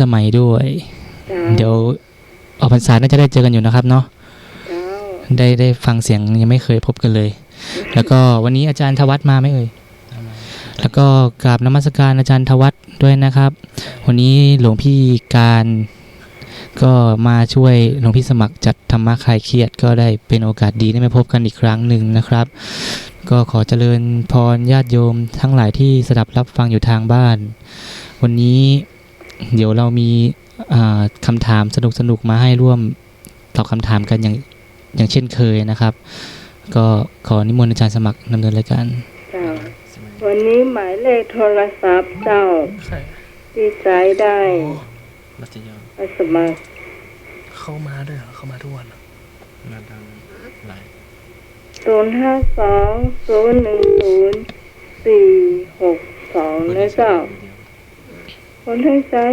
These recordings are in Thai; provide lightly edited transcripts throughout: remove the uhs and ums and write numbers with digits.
สมัยด้วยเดี๋ยวออกพรรษาน่าจะได้เจอกันอยู่นะครับเนาะได้ฟังเสียงยังไม่เคยพบกันเลยแล้วก็วันนี้อาจารย์ธวัฒน์มาไหมเอ่ยแล้วก็กราบนมัสการอาจารย์ธวัฒน์ด้วยนะครับวันนี้หลวงพี่การก็มาช่วยหลวงพี่สมัครจัดธรรมะคลายเครียดก็ได้เป็นโอกาสดีได้มาพบกันอีกครั้งหนึ่งนะครับก็ขอเจริญพรญาติโยมทั้งหลายที่สดับรับฟังอยู่ทางบ้านวันนี้เดี๋ยวเรามีคำถามสนุกๆมาให้ร่วมตอบคำถามกันอย่างเช่นเคยนะครับก็ขอนิมนต์อาจารย์สมัครดำเนินรายการวันนี้หมายเลขโทรศัพท์เจ้าที่ใช้ได้สมัครเข้ามาด้วยเหรอเข้ามาทุกวันมาทางไหน052-010-462นะเจ้าคนให้ใช้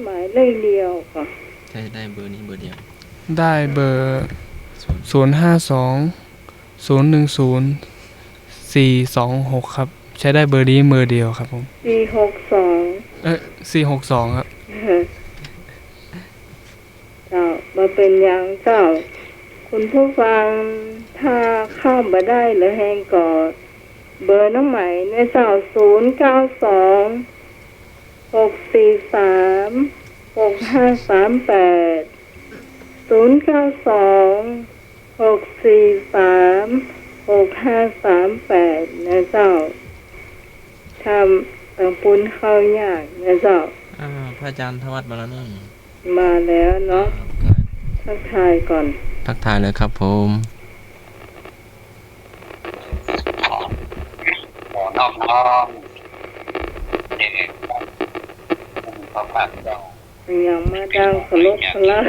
หมายเลขเดียวค่ะใช้ได้เบอร์นี้เบอร์เดียวได้เบอร์052-010-426ครับใช้ได้เบอร์นี้เบอร์เดียวครับผม462ครับเจ้ามาเป็นอย่างเจ้าคุณผู้ฟังถ้าเข้ามาได้หรือแหงก่อเบอร์น้องใหม่ในเจ้า092-643-6538นะเจ้าทำต่างปุ้นเข้ายากนะเจ้าพระอาจารย์ธวัฒน์มาแล้วนี่มาแล้วเนาะทักทายก่อนทักทายเลยครับผมน้องเด็กเขาฝากเรายังมาดังสลุกสลัก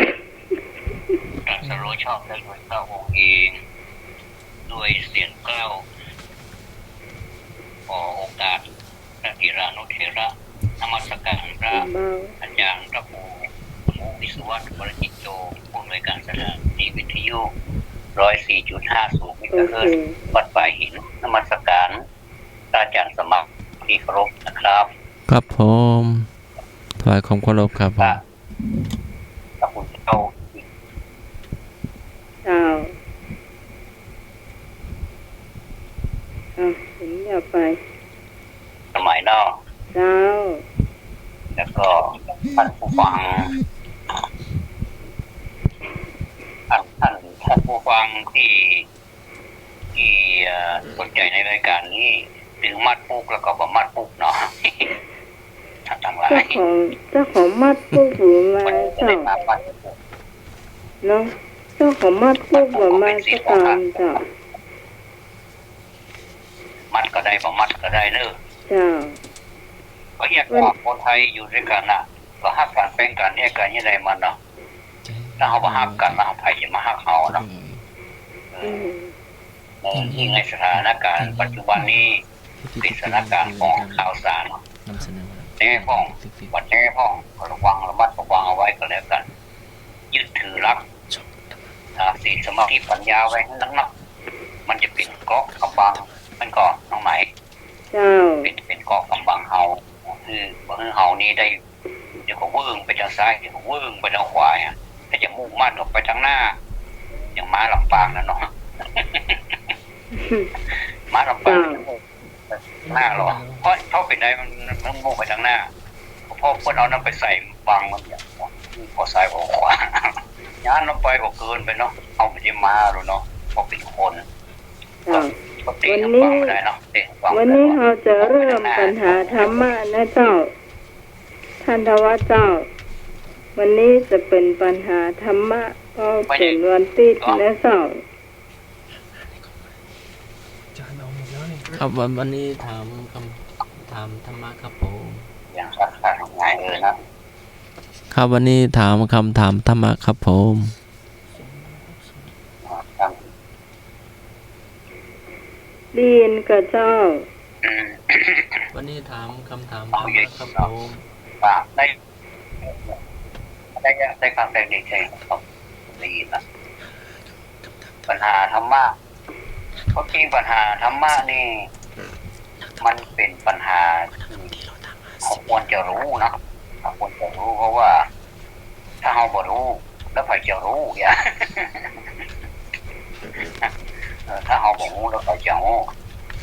ดังสโลชอบและรวยเก้าองค์เองด้วยเสียงเก้าขอโอกาสพระกิรานุเถระนมัสการพระอาจารย์พระครูวิศวะวรจิตโตผู้อำนวยการสถานีวิทยุ 104.50 เมกะเฮิรตซ์วัดป่าหินนมัสการอาจารย์สมัครที่เคารพนะครับครับผมถวายความเคารพครับขอบคุณเจ้าถึงอย่าไปสมัยนอกแล้วก็ท่านผู้ฟังท่านผู้ฟังที่สนใจในรายการนี้ถึงมัดปุ๊กแล้วก็บ่มัดปุ๊กเนาะท่านทั้งหลายเจ้าของมัดปุ๊กหรือมาเจ้าเนาะเจ้าของมัดปุ๊กบ่มาสักการเจ้ามัดก็ได้บ่มัดก็ได้เนอะก็แยกว่าคนไทยอยู่ด้วยกันน่ะก็ฮักกันเป็นกันแยกกันยังไงมันเนาะถ้าเขาบ่ฮักกันแล้วใครจะมาฮักเขาเนาะยิ่งในสถานการณ์ปัจจุบันนี้เป็นสถานการณ์ของข่าวสารแน่พ้องวัดแน่พ้องระวังระมัดระวังเอาไว้ก็แล้วกันยึดถือรักศีลสมาธิปัญญาไว้นักๆมันจะเป็นเกาะกำบังมันก็น้องไหนเป็นเกาะกำบังเฮาคือเฮานี่ได้เดี๋ยวก็เวิ่งไปทางซ้ายเดี๋ยวก็เวิ่งไปทางขวาถ้าจะมุ่งมั่นออกไปทางหน้าอย่างม้าลำปางนั่นเนาะม้าลำปางหน้าหรอเพราะเขาเป็นได้มันมุ่งไปทางหน้าเพราะคนเอานั้นไปใส่บังมันอย่างพอซ้ายพอขวาย้านลงไปก็เกินไปเนาะเอาไปที่ม้าหรอเนาะพอเป็นคนวันนี้เราจะเริ่มปัญหาธรรมะนะเจ้าท่านทว่าเจ้าวันนี้จะเป็นปัญหาธรรมะก็เป็นวันติดนะเจ้าครับวันนี้ถามคำถามธรรมะครับผมอย่างสักๆง่ายเลยนะครับวันนี้ถามคำถามธรรมะครับผมเรียนกับเจ้าวันนี้ถามคำถามธรรมะครับผมได้ฟังได้ดีใจครับดีนะปัญหาธรรมะเพราะที่ปัญหาธรรมะนี่มันเป็นปัญหาที่ควรจะรู้นะ ถ้าคนจะรู้เพราะว่า ถ้าเราบ่รู้แล้วใครจะรู้อย่า ถ้าเราบ่รู้แล้วใครจะรู้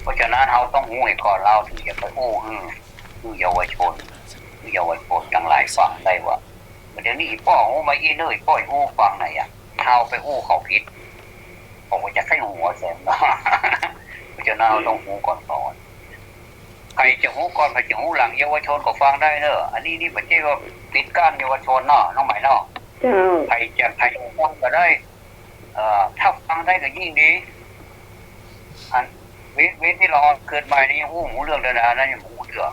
เพราะฉะนั้นเราต้องรู้ให้ก่อนเราถึงจะไปอู้คือเยาวชนทั้งหลายฟังได้ว่าเดี๋ยวนี้พ่ออู้มาอีเลยพ่ออู้ฟังไหนอ่ะเราไปอู้เขาผิดผมก็จะใส่หัวเสียเนาะ เพราะฉะนั้นเราต้องรู้ก่อนใครจะรู้ก่อนใครจะรู้หลังเยาวชนก็ฟังได้เนอะอันนี้ไม่ใช่ว่าปิดกั้นเยาวชนเนาะน้องใหม่เนาะ เจ้า ใครฟังก็ได้ถ้าฟังได้ก็ยิ่งดีอันเว้นที่เราเกิดใหม่นี่หูเรื่องเดินนั่นยังหูเรื่อง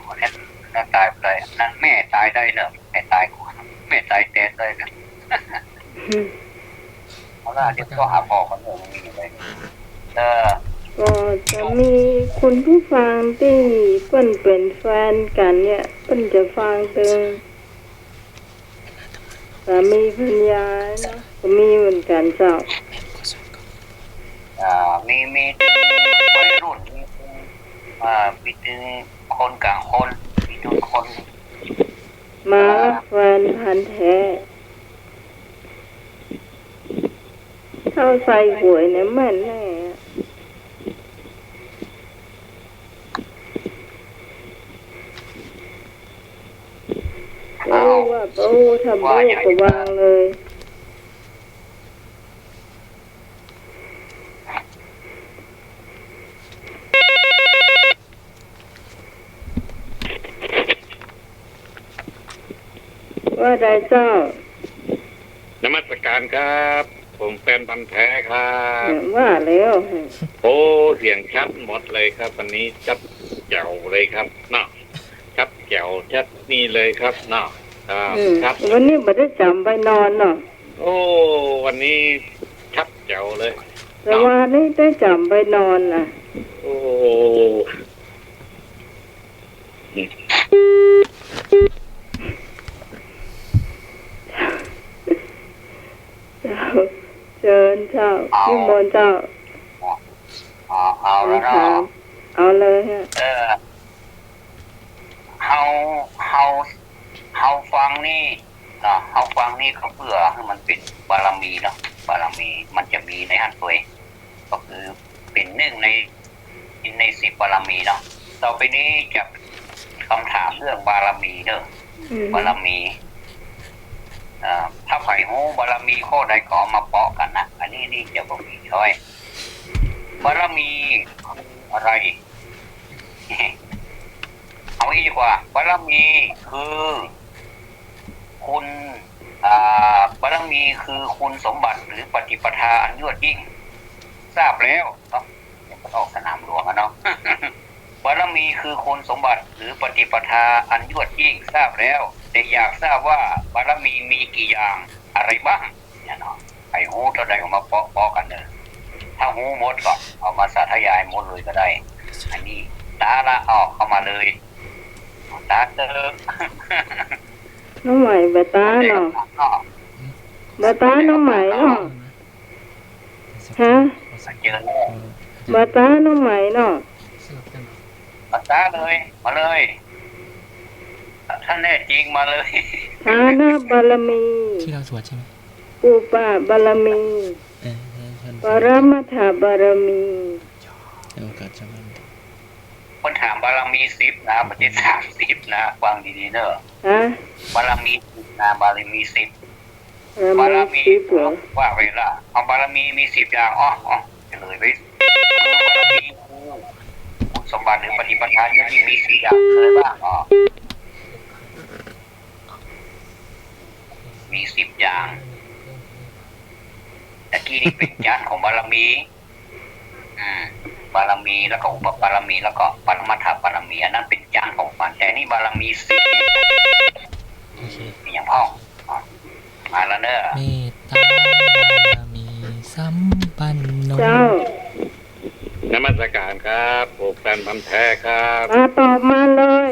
นั่นตายไปนั่นแม่ตายได้เนอะแม่ตายแตนได้เนอะเพราะว่าเดี๋ยวก็หาพ่อเขาเรื่องนี้เลยก็จะมีคุณผู้ฟังที่เปิ้นเป็นแฟนกันเนี่ยเปิ้นจะฟังตึงสามีภรรยาเนาะก็มีเหมือนกันเจ้ามีวัยรุ่นมีถึงคนกลางคนมีทุกคนมาแฟนพันธุ์แท้เท่าใส่หวยเนี่ยแม่นแน่ว่าปูทำปูก็วางเลยว่าได้เจ้านมัสการครับผมเป็นพันธุ์แท้ครับว่าแล้วโอ้เสียงชัดหมดเลยครับวันนี้ชัดแจ๋วเลยครับเนาะชัดแจ๋วชัดนี่เลยครับเนาะครับวันนี้ไม่ได้จำไปนอนเนาะโอ้วันนี้ชัดแจ๋วเลยแต่ว่านี่ได้จำไปนอนน่ะโอ้เชิญเจ้านิมนต์เจ้าเอาแล้วเนาะเอาเลยฮะเฮาฟังนี่เนาะเฮาฟังนี่ก็เพื่อให้มันเป็นบารมีเนาะบารมีมันจะมีในหันตัวเองก็คือเป็นหนึ่งใน10บารมีเนาะต่อไปนี้จะคำถามเรื่องบารมีเนอะบารมีถ้าไผ่หูบารมีข้อใดก็มาเปาะกันนะอันนี้จะบอกมีช้อยบารมีอะไรเอาอีกว่าบารมีคือคุณบารมีคือคุณสมบัติหรือปฏิปทาอันยอดยิ่งทราบแล้วเนาะออกสนามหลวงเนาะ บารมีคือคุณสมบัติหรือปฏิปทาอันยอดยิ่งทราบแล้วแต่อยากทราบว่าบารมีมีกี่อย่างอะไรบ้างเนี่ยเนาะไอ้หูตัวใดออกมาเปาะกันเนอะถ้าหูหมดก็เอามาสาธยายหมดเลยก็ได้อันนี้ตาละออกเข้ามาเลยตาเตอน้องใหม่เบต้าเนาะเบต้าน้องใหม่เนาะฮะเบต้าน้องใหม่เนาะมาตาเลยมาเลยท่านแน่จริงมาเลยฐานะบารมีที่เราสวดใช่ไหมอุปบารมีปรมัตถบารมีคนถามบารมี10นะประเทศ30นะฟังดีๆเนอะบารมี10นะบารมี10บารมีว่าเวลาเอาบารมีมี10อย่างจะเลยไปบารมีสมบัติหรือปฏิปทาที่มี4อย่างเลยบ้างมี10อย่างตะกี้นี่เป็นญาติของบารมีบารมีแล้วก็อุปบารมีแล้วก็ปรมัตถบารมีอันนั้นเป็นญาติของมันแต่นี่บารมี10มีอย่างพ่อมาแล้วเนอะเมตตาบารมีสัมปันโนเจ้านมัสการครับผมแฟนพันธุ์แท้ครับตอบมาเลย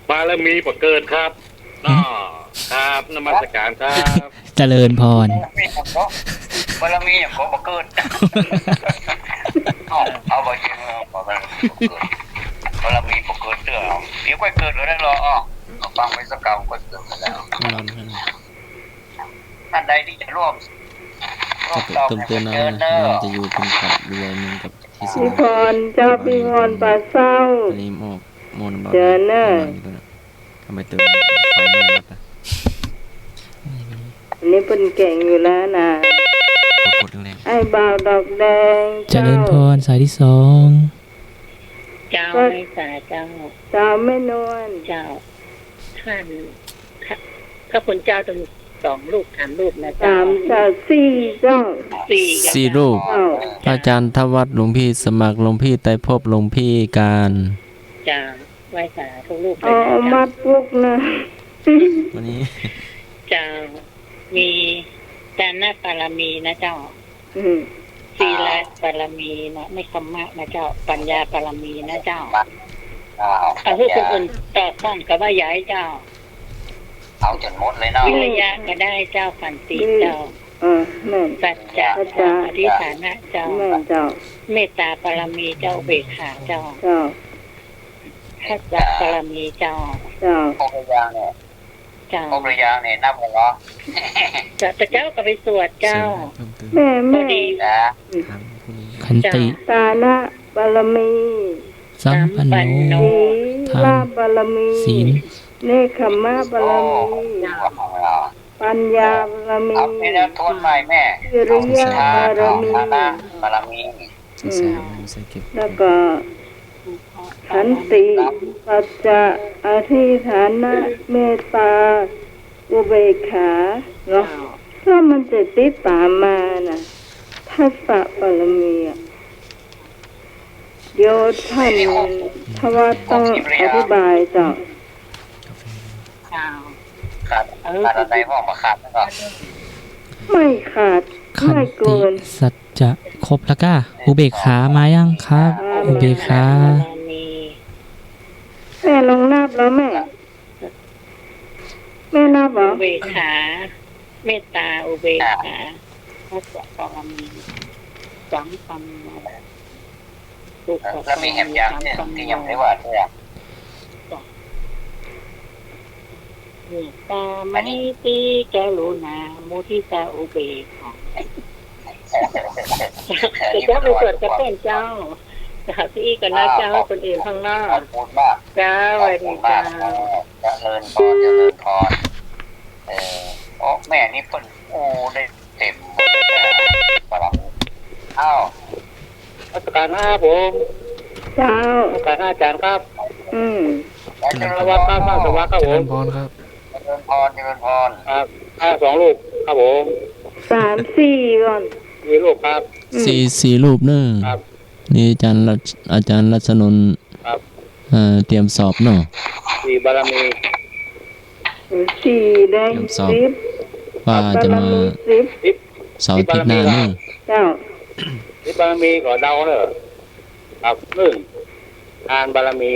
บารมีประเกิดครับครับนมัสการครับเจริญพรบารมีอย่างของประเกิดเอาไปเชื่อบารมีประเกิดเสื้อเดี๋ยวค่อยเกิดเลยได้หรอ ฟังไว้สักเก่าก็เสื่อมไปแล้ว นอนกัน ท่านใดที่จะร่วม ถ้าเกิดเติมเตือนนะมันจะอยู่เป็นกับด้วยมึงกับที่สุ พี่ ด พรเจ้าพี่พรปลาเศร้า อันนี้มอกมอนบอล เจอเนอะ ทำไมเติมไฟไม่รับอ่ะ อันนี้เป็นเก่งอยู่แล้วนะ กดแรง ไอ้บ่าวดอกแดง เจริญพรสายที่สอง เจ้าไม่สาเจ้า เจ้าไม่นวล เจ้าท่านพระคุณเจ้าต้อง2 รูป 3 รูปนะ สา เจ้าม เจ้าสี่เจ้า 4 4 รูป เจ้า พระอาจารย์ทวัฒน์หลวงพี่สมัครหลวงพี่ไตรภพหลวงพี่การ เจ้าไหว้สาทุกรูปเล เอา ย เอา นะ มัดปุกนะ วันนี้ เจ้ามีจานะปารมีนะเจ้า อืม ศีลปารมีนะไม่คำมากนะเจ้า ปัญญาปารมีนะเจ้าเอาผู้คนอื่นต่อข้องกับว่าย้ายเจ้า เอาจนหมดเลยเนาะ วิริยะก็ได้เจ้าขันติเจ้า แม่น สัจจะอธิษฐานะเจ้า แม่นเจ้า เมตตาปารมีเจ้าเบกขาเจ้า เจ้า ทัศนปารมีเจ้า เจ้า พวกระยางเนี่ย เจ้า พวกระยางเนี่ยนับหัว แต่เจ้าก็ไปสวดเจ้า เพิ่มเติม แม่ พอ แม่ ดี นะ ทางพวกนี้ ขันติ ตานะบารมี สัมปันโน ศีลาบารมี ศีล เนคขมะบารมี ของเรา ปัญญาบารมี เอาไปแล้วทวนใหม่แม่ วิริยะบารมี ฐานะบารมี ใส่ใส่เก็บ แล้วก็ขันติปัจจะอธิฐานะเมตตาอุเบกขาเนาะถ้ามันจะติดตามมานะทัศะบารมีอะเดี๋ยวท่านทว่าต้องอธิบายเจ้า เจ้า ขาดอะไรพ่อมาขาดแล้วก็ ไม่ขาด ขัน ไม่ ติ เกิน สัจจะครบแล้วก็อุเบกขามายังครับ อุเบกขา บารมี แม่ลงนับแล้วแม่ แม่นับเหรอ อุเบกขาเมตตาอุเบกขาทัศนปารมีสัมปันโนสุข แล้วมีแหมยางเนี่ยที่ยังไม่ว่าเนี่ย เมตตาไมตรีกรุณามุทิตาอุเบกขาแต่เจ้าไปสวดกระเต้นเจ้าจากที่ก็นะเจ้าคนอื่นข้างนอก ขอบคุณมาก เจ้าสวัสดี มา เจ้าก เจริญพรเจริญพรโอ้แม่นี่เพิ่นโอ้ได้เต็มหมดเลยปรมีอ้าว รัชการห้าผม เจ้า รัชการห้าอาจารย์ครับ อืม เจริญ ส พ วัส ร ดิ์ครับสวัสดิ์ครับ เจ ผ ริ ม ญพรครับ เจริญพรเจริญพร ครับ2 รูปครับผม 3-4 ก่อน มีรูปครับ สี่รูปเนอะ ครับ นี่อาจารย์รัชนนท์ ครับ เตรียมสอบเนาะ 4 บารมี 4ได้ เตรียมสอบ 10 ว่าจะมา 10 เสาร์อาทิตย์หน้าเนอะ เจ้า 10 บารมีก็เดาเนอะครับ1ทานบารมี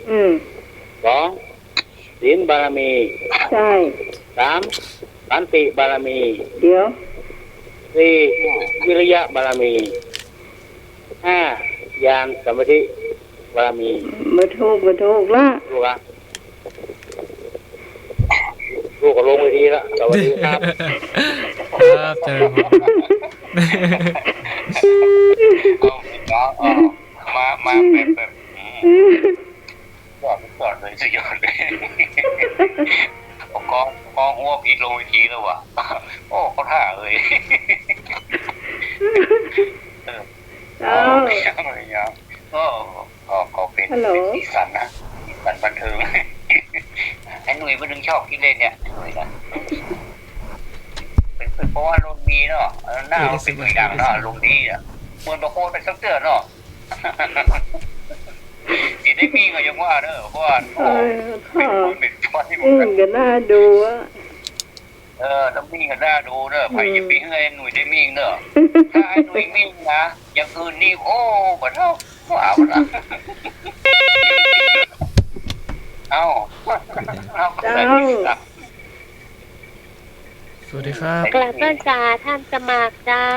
อืม 2ศีลบารมี ใช่ 3ขันติบารมี เดี๋ยว 4วิริยะบารมี5ญาณสมาธิบารมี มาถูกละ ลูกอะลูกก็ลงเวทีแล้วสวัสดีครับ ครับเจริญพร มาแบบยอดเลยสุดยอดเลยผมก็หัวพีลงเวทีแล้วว่ะโอ้เขาท่าเลย เจ้า ก็เป็นสีสันนะสีสันบันเทิงไอ้หนุ่ยมันนึงชอบกินเล่นเนี่ยหนุ่ยนะเป็นเพราะว่าลุงมีเนาะหน้าเป็นตัวอย่างเนาะลุงดีอ่ะเหมือนบางคนเป็นสักเตือนเนาะสีได้มีก็ยังว่าเนอะเพราะว่า ค่ะ เป็นช้อนที่มึ อื ง มก็น่าดูอ่ะ ต้องมีกันหน้าดูเนอะไผ่จะมีให้หนุ่ยได้มีเนอะถ้าไอ้หนุ่ยมีนะอย่างอื่นนี่โอ้บ่เท่าว้าวนะเอ้า เจ้า สวัสดีครับ กราบพระสาท่านสมัครเจ้า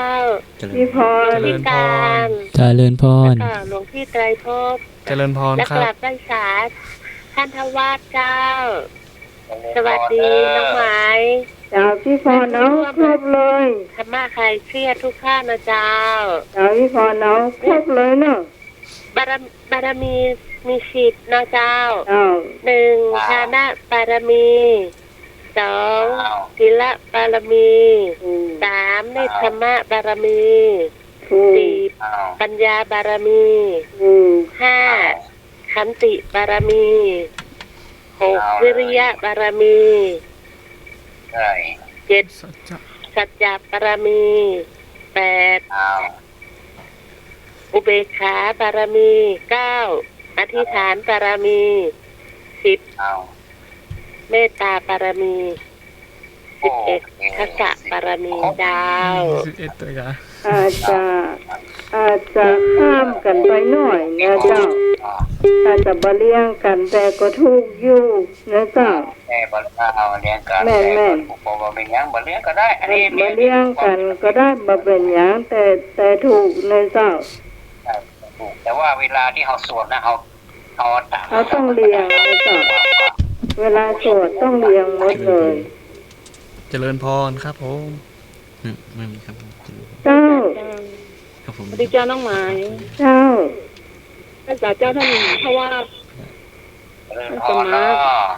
พี่พร เจริ พิ ญพ การ เจริญพ แล้ว ร ก็หลวงพี่ไตรภพ เจริญพร และ ค ก รับ ราบพระสาท่านทวารเจ้า สวัสดีน้องไม้ เจ้าพี่พรเอาครบเลย ธรรมะใครเครียดทุกท่านนะเจ้า เจ้าพี่พรเอาครบเลยเนาะ บารมีมีสิบนะเจ้า เจ้า 1. ฐานะบารมี 2. ศีลบารมี 3. เนตธรรมะบารมี ถูก 4. ปัญญาบารมี ถูก 5. ขันติบารมี 6. วิริยะบารมี ใช่ 7. สัจจะ สัจจะบารมี 8. อุเบกขาบารมี 9. อธิษฐานบารมี 10. เมตตาบารมี 11. ทัสสะบารมีดาว 11ตัวกัน อาจจะข้ามกันไปหน่อยนะเจ้าอาจจะบเลี้ยงกันแต่ก็ถูกอยู่นะเจ้า แม่บเอาเลี้ยงกัน แม่น พอเป็นยังบ่เลี้ยงก็ได้อันนี้ บเลี้ยงกันก็ได้บ่เป็นหยังแต่ถูกนะเจ้า แต่ว่าเวลาที่เขาสวดนะเขาตาม เขาต้องเลี้ยงนะเจ้าเวลาสวดต้องเลี้ยงหมดเลย เจริญพรครับผม ไม่มีครับ เจ้า ครับผม สวัสดีเจ้าน้องไม้ เจ้า พระเจ้าท่านเพราะว่า พอเนาะ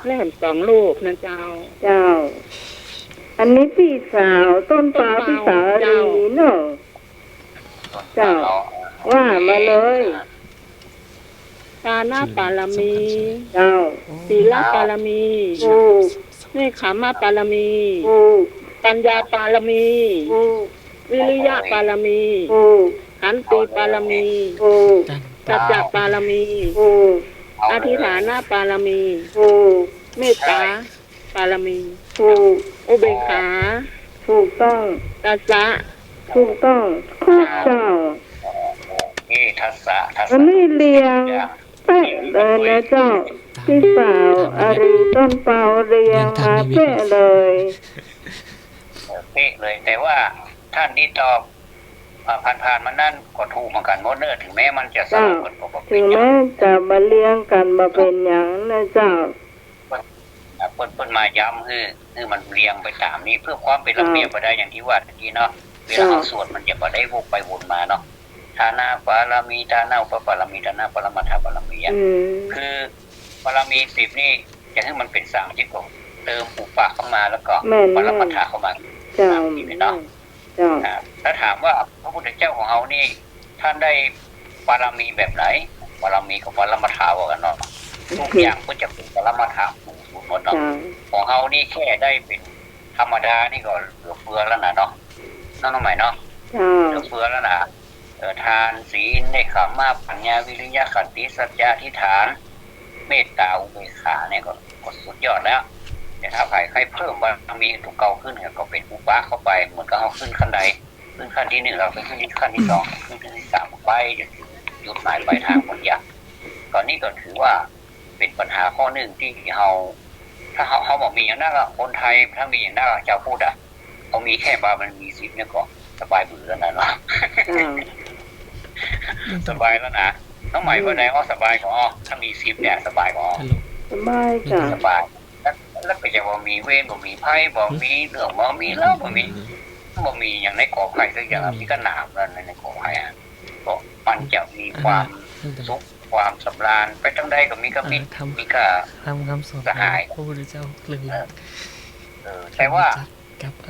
แล่ม2 ลูกนะเจ้า เจ้า อันนี้พี่สาวต้นปลาพี่สาวดีเนาะเจ้า ว่ามาเลย ทานาบารมี เจ้า ศีลบารมี ถูก เนคขมบารมี ถูก ปัญญาบารมี ถูก วิริยะบารมี ถูก ขันติบารมี ถูก สัจจะบารมี ถูก อธิษฐานบารมี ถูก เมตตาบารมี ถูก อุเบกขา ถูกต้อง ตัสสะ ถูกต้องครบเจ้า นี่ทัศะ วันนี้เลี้ยงเป๊ะเลยนะเจ้าพี่สาวอารีต้นเปาเรียงมาเป๊ะเลย เป๊ะเลย แต่ว่าท่านที่ตอบผ่านๆมานั่นก็ถูกเหมือนกันหมดเนอะถึงแม้มันจะสลับกันก็บ่เป็ ถึ น ง หยัง แม้จะมาเลี้ยงกันมาเป็นอย่างนะเจ้า เปิ้นมาย้ำคือมันเรียงไปตามนี้เพื่อความเป็นระเบียบไปได้อย่างที่ว่าเมื่อกี้เนาะเวลาเราสวดมันจะบ่ได้วกไปวนมาเนาะฐานะบารมีฐานะอุปบารมีฐานะปรมัตถบารมีอะ คือบารมี10นี่จะให้มันเป็น3ที่กว่าเติมอุปะเข้ามาแล้วก็ปรมัตถะเข้ามา เจ้า เนาะ เจ้า ถ้าถามว่าพระพุทธเจ้าของเรานี่ท่านได้บารมีแบบไหนบารมีกับปรมัตถะว่ากันเนาะทุกอย่างก็จะเป็นปรมัตถะหมดเนาะ เจ้า ของเรานี่แค่ได้เป็นธรรมดานี่ก็เหลือเฟือแล้วนะเนาะน้องใหม่เนาะ เจ้า เหลือเฟือแล้วนะทานศีลเนคขมะปัญญาวิริยะขันติสัจจะอธิษฐานเมตตาอุเบกขาเนี่ยก็สุดยอดแล้วแต่ถ้าใครเพิ่มบารมีถูกเก่าขึ้นก็เป็นอุปะเข้าไปเหมือนกับเขาขึ้นขั้นใดขึ้นขั้นที่1เราไปขึ้นขั้นที่2ขึ้นขั้นที่3ไปจนถึงจุดหมายปลายทางหมดอย่างตอนนี้ก็ถือว่าเป็นปัญหาข้อหนึ่งที่เราถ้าเขาบอกมีอย่างนั้นคนไทยถ้ามีอย่างนั้นเจ้าพูดเขามีแค่บารมี10เนี่ยก็สบายเบื่อแล้วนะเนาะ สบายแล้วนะน้องใหม่ว่าไหนสบายกว่าถ้ามี10เนี่ยสบายกว่า สบายจ้ะ สบายแล้วก็จะบ่มีเวรบ่มีภัยบ่มีเรื่องบ่มีเล่าบ่มีอย่างในกอไผ่สักอย่างมีก็หนามแล้วในกอไผ่ก็มันจะมีความสุขความสำราญไปทั้งใดก็มีก็มีก็ ทำคำสอนพระพุทธเจ้าเลย แต่ว่า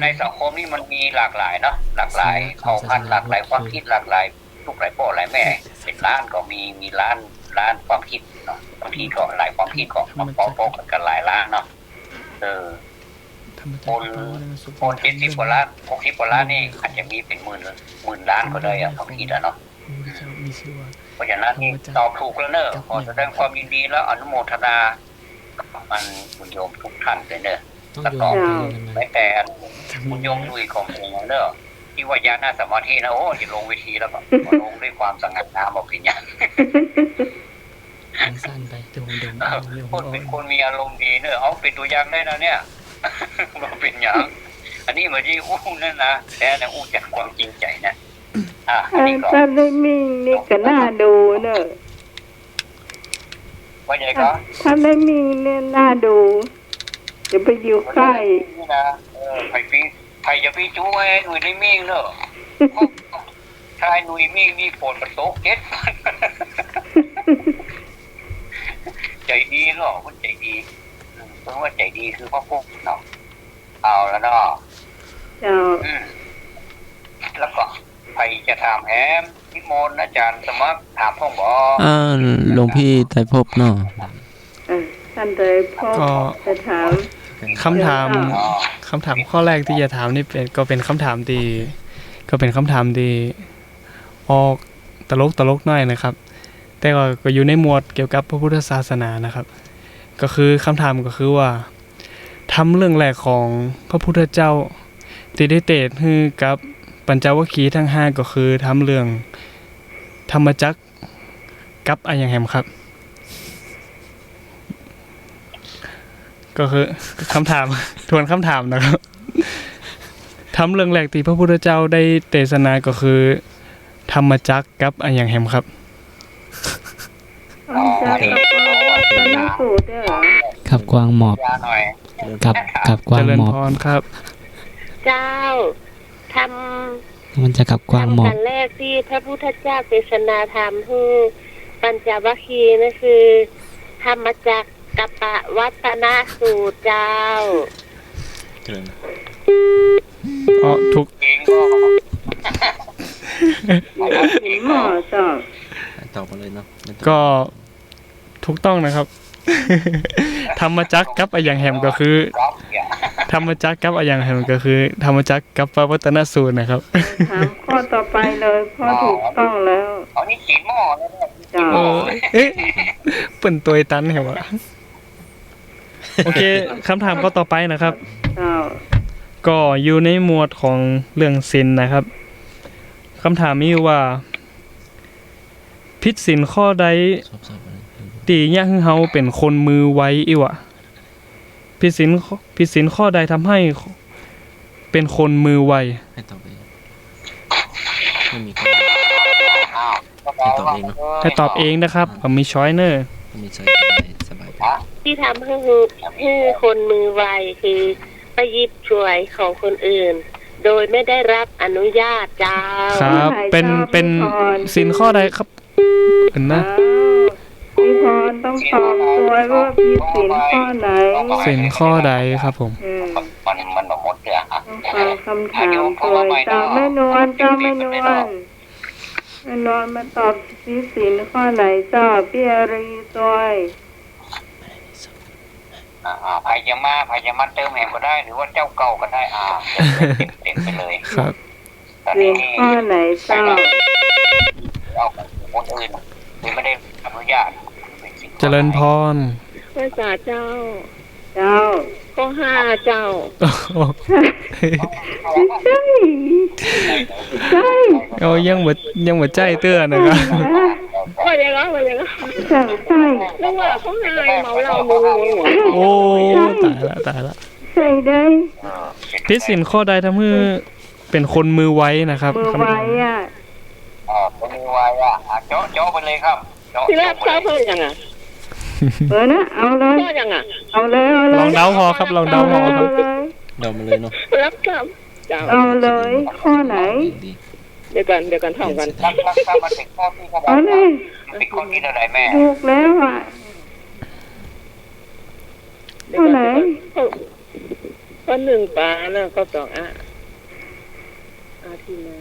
ในสังคมนี่มันมีหลากหลายเนาะหลากหลายเผ่าพันธุ์หลากหลายความคิดหลากหลายลูกหลายพ่อหลายแม่เป็นล้านก็มีล้านความคิดเนาะบางทีก็หลายความคิดก็มาปอกันหลายล้านเนาะคน70 กว่าล้าน60 กว่าล้านนี่อาจจะมีเป็นหมื่นล้านก็ได้ความคิดเนาะเพราะฉะนั้นนี่ตอบถูกแล้วเนอะขอแสดงความยินดีแล้วอนุโมทนามันบุญโยมทุกท่านเลยเนอะแล้วก็แม้แต่บุญโยมลุยของเองเนอะที่ว่าญาณสมาธินะโอ้จะลงเวทีแล้วก็ลงด้วยความสง่างามบอกเป็นอย่าง สั้นไปเดี๋ยวผม คนเป็นคนมีอารมณ์ดีเนอะเอาเป็นตัวอย่างได้นะเนี่ยบอกเป็นอย่างอันนี้เหมือนที่อู้นั่นนะแต่นะอู้จากความจริงใจนะอันนี้ก็ ถ้าได้มิ่งนี่ก็น่าดูเนอะ ว่าไงก็ ถ้าได้มิ่งเนี่ยน่าดู จะไปอยู่ค่าย นะใครจะพี่จู้ไอ้หนุ่ยได้มิ่งเนอะถ้าไอ้หนุ่ยมิ่งนี่โผล่ประตูเก็ตใจดีหรอมันใจดีเพราะว่าใจดีคือพ่อปุ๊กเนาะเอาแล้วเนาะ เจ้า แล้วก็ใครจะถามแอมนิมนต์อาจารย์สมัครถามพ่อหมอ หลวงพี่ไตรภพเนาะ ท่านเลยพ่อจะถาม คำถามข้อแรกที่จะถามนี่เป็นคำถามที่ออกตลกหน่อยนะครับ แต่ก็อยู่ในหมวดเกี่ยวกับพระพุทธศาสนานะครับ ก็คือคำถามก็คือว่าทำเรื่องแรกของพระพุทธเจ้าที่ได้เตศให้กับปัญจวัคคีย์ทั้ง5ก็คือทำเรื่องธรรมจักรกับอะไรอย่างแฮมครับ ก็คือคำถาม ทวนคำถามนะครับทำเรื่องแรกที่พระพุทธเจ้าได้เทศนาก็คือธรรมจักรกับอะไรอย่างแฮมครับ สูตรด้วยเหรอ กับกวางหมอบ ยาหน่อย กับกวาง เจริ ห ญ มอบ พรครับ เจ้าท มันจะกับ ำ กวางหมอบ ขั้นแรกที่พระพุทธเจ้าเทศนาธรรมให้ปัญจวัคคีย์นั่นคือธรรมจักรกัปปวัตนสูตรเจ้า เจริญ ทุก เองก็ หมอเจ้า ตอบมาเลยเนาะ ก็ถูกต้องนะครับ ธรรมจักรกับอะไรอย่างแฮมก็คือ ธรรมจักรกับอะไรอย่างแฮมก็คือธรรมจักรกับปวัตนสูตรนะครับ ถามข้อต่อไปเลยข้อถูกต้องแล้ว เอานี่ขีดหม้อเลยเนี่ย เจ้า เอ๊ะเปิ่นตัวตันเหรอวะโอเคคำถามก็ต่อไปนะครับ เจ้า ก็อยู่ในหมวดของเรื่องศีลนะครับคำถามมีอยู่ว่าผิดศีลข้อใด สอบมาเลย ตียากให้เฮาเป็นคนมือไวอีวะผิดศีลข้อใดทำให้เป็นคนมือไว ให้ตอบเองไม่มีข้อให้ตอบเองเนาะ ให้ตอบเองนะครับผมมีช้อยเนอร์ ไม่มีใจสบายใจ ที่ทำให้คนมือไวคือไปหยิบช่วยของคนอื่น โดยไม่ได้รับอนุญาตเจ้า ครับเป็นศีลข้อใดครับเห็นนะ พี่พรต้องตอบตัวว่าพี่ศีลข้อไหน ศีลข้อใดครับผม มันหมดเลยอ่ะ ต้องฟังคำถามตัวเจ้าแม่นวลเจ้าแม่นวลแม่นวลมาตอบพี่ศีลข้อไหนเจ้าพี่อารีตัว ใครจะมาเติมแหมก็ได้หรือว่าเจ้าเก่าก็ได้เต็มไปเลย ครับ ตอน ศี นี้ ลข้อไหนเจ้า เอาคนอื่นที่ไม่ได้อนุญาต เจริญพร พระศาเจ้า เจ้า ข้อ5เจ้า ใช่ใช่ เอายังบ่ใจเตื้อนะครับ ว่าอย่างนั้นว่าอย่างนั้น ใช่ใช่ นึกว่าเขานายเมาเหล้ามือหัว โอ้ตายละ ใช่ได้ ผิดศีลข้อใดทำให้เป็นคนมือไวนะครับ มือไว้อ่ะ คนมือไวเจาะไปเลยครับ ที่แรกเขาเพิ่งยังอ่ะ นะเอาเลย ก็ยังอ่ะ เอาเลยเอาเลย ลองเดาพอครับลองเดาพอครับ เดามาเลยเนาะ รับคำเจ้า เอาเลยข้อไหน ดี เดี๋ยวกันท่องกัน ถ้ามันถึงข้อที่เขาบอ เอา ก เลย เป็นข้อที่อะไรแม่ ถูกแล้วอ่ะข้อไหน ข้อ1ปลาแล้วก็2อาทีนา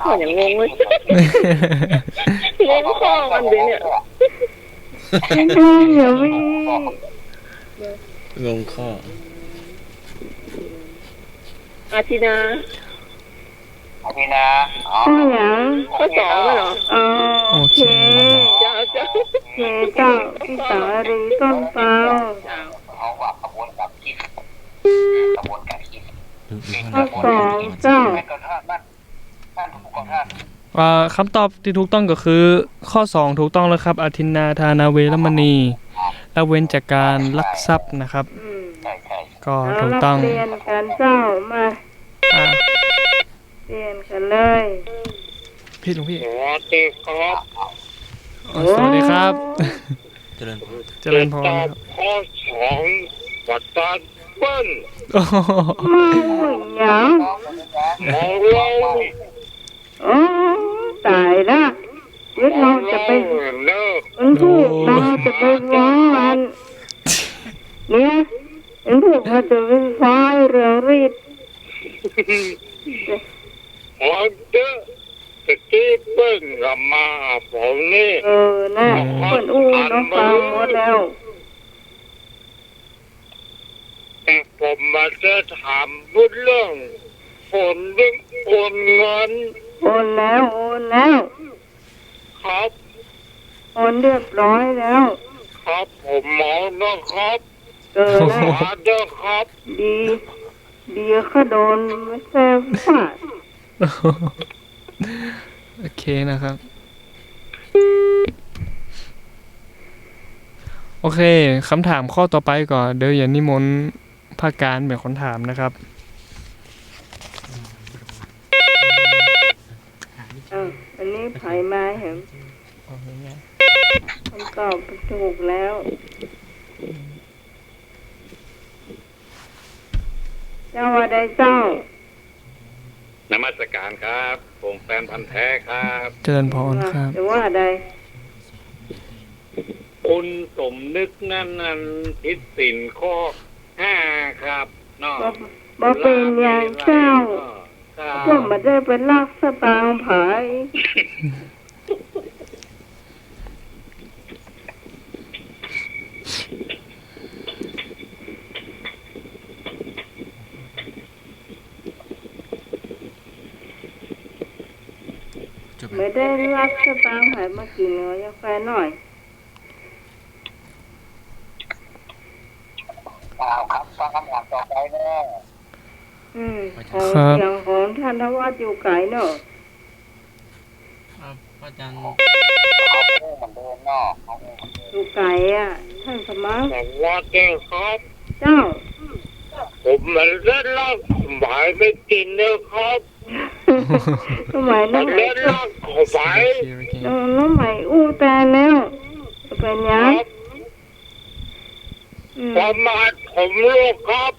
ข้ออย่างงงเลยงงข้อมันเลยเนี่ย ไม่ได้เดี๋ยวมี งงข้อ อาทีนา พี่นะ ข้ออย่าง ข้อ2มั้ยเหรอ โอเค เจ้า เจ้าพี่สารีต้นเปล่า เขาว่ากระบวนการคิดข้อสองเจ้า แม่ก็ท่านผู้กองท่าน คำตอบที่ถูกต้องก็คือข้อ2ถูกต้องแล้วครับอาทินนาทานาเวรมณีละเว้นจากการลักทรัพย์นะครับ ใช่ ก็ถูกต้อง เรียนกันเจ้ามา อ่า เรียนกันเลย พี่หลวงพี่ โอเคครับ สวัสดีครับ เจริญพร เจริญพร ตอ ครับ ข้อสองปัตตาเปิ้ล โอ้โห มาหุ่นหยัง มองเรา โอ้ตายละเดี๋ยว ม เรา อง จะ เรา ไป เนอะ มันพูดเราจะไปฟ้องมันเนี่ยมันพูดว่าจะไปฟ้องเรื่องรีด มองเจอตะกี้เปิ้ลกับมาผมนี่ น่ะคนอู้น้องฟังหมดแล้ว แต่ผมมาจะถามพูดเรื่องฝนเรื่องโอนเงิน โอนแล้วโอนแล้ว ครับ โอนเรียบร้อยแล้ว ครับผมมองนะครับ แล้ว มาเด้อครับ ดีเขาโดนมาแซ่บฟาด โอเคนะครับ โอเคคำถามข้อต่อไปก่อนเดี๋ยวอย่านิมนต์ภาคการเป็นคนถามนะครับ อันนี้ไผมาเห็นคำตอบถูกแล้วเจ้าว่าได้เจ้าน มัสการครับผมแฟนพันธ์แท้ครับ เจริญพรครับ จะว่าได้ คุณสมนึกนั่นผิดศีลข้อ 5ครับเนาะ บ่เป็นอย่างเจ้าก็มาได้เป็นลักสตางค์ไผ จบ ไม่ได้ลักสตางค์ไผมากินกาแฟหน่อย ครับฟังคำถามต่อไปเนอะ ของเสียงของท่านทวัดอยู่ไกลเนอะ อาจารย์ เอาคู่เหมือนเดิมเนาะเอาคู่เหมือนเดิม อยู่ไกลอ่ะ ท่านสมัคร แต่ว่าแก้ครับ เจ้า ผมมันเล่นเหล้าหมายไม่กินนะครับ สมัย มั นั้น นเล่นเหล้าขอไป น้องใหม่อู้แต่แล้วเป็นหยัง ประมาทผมลูกครับ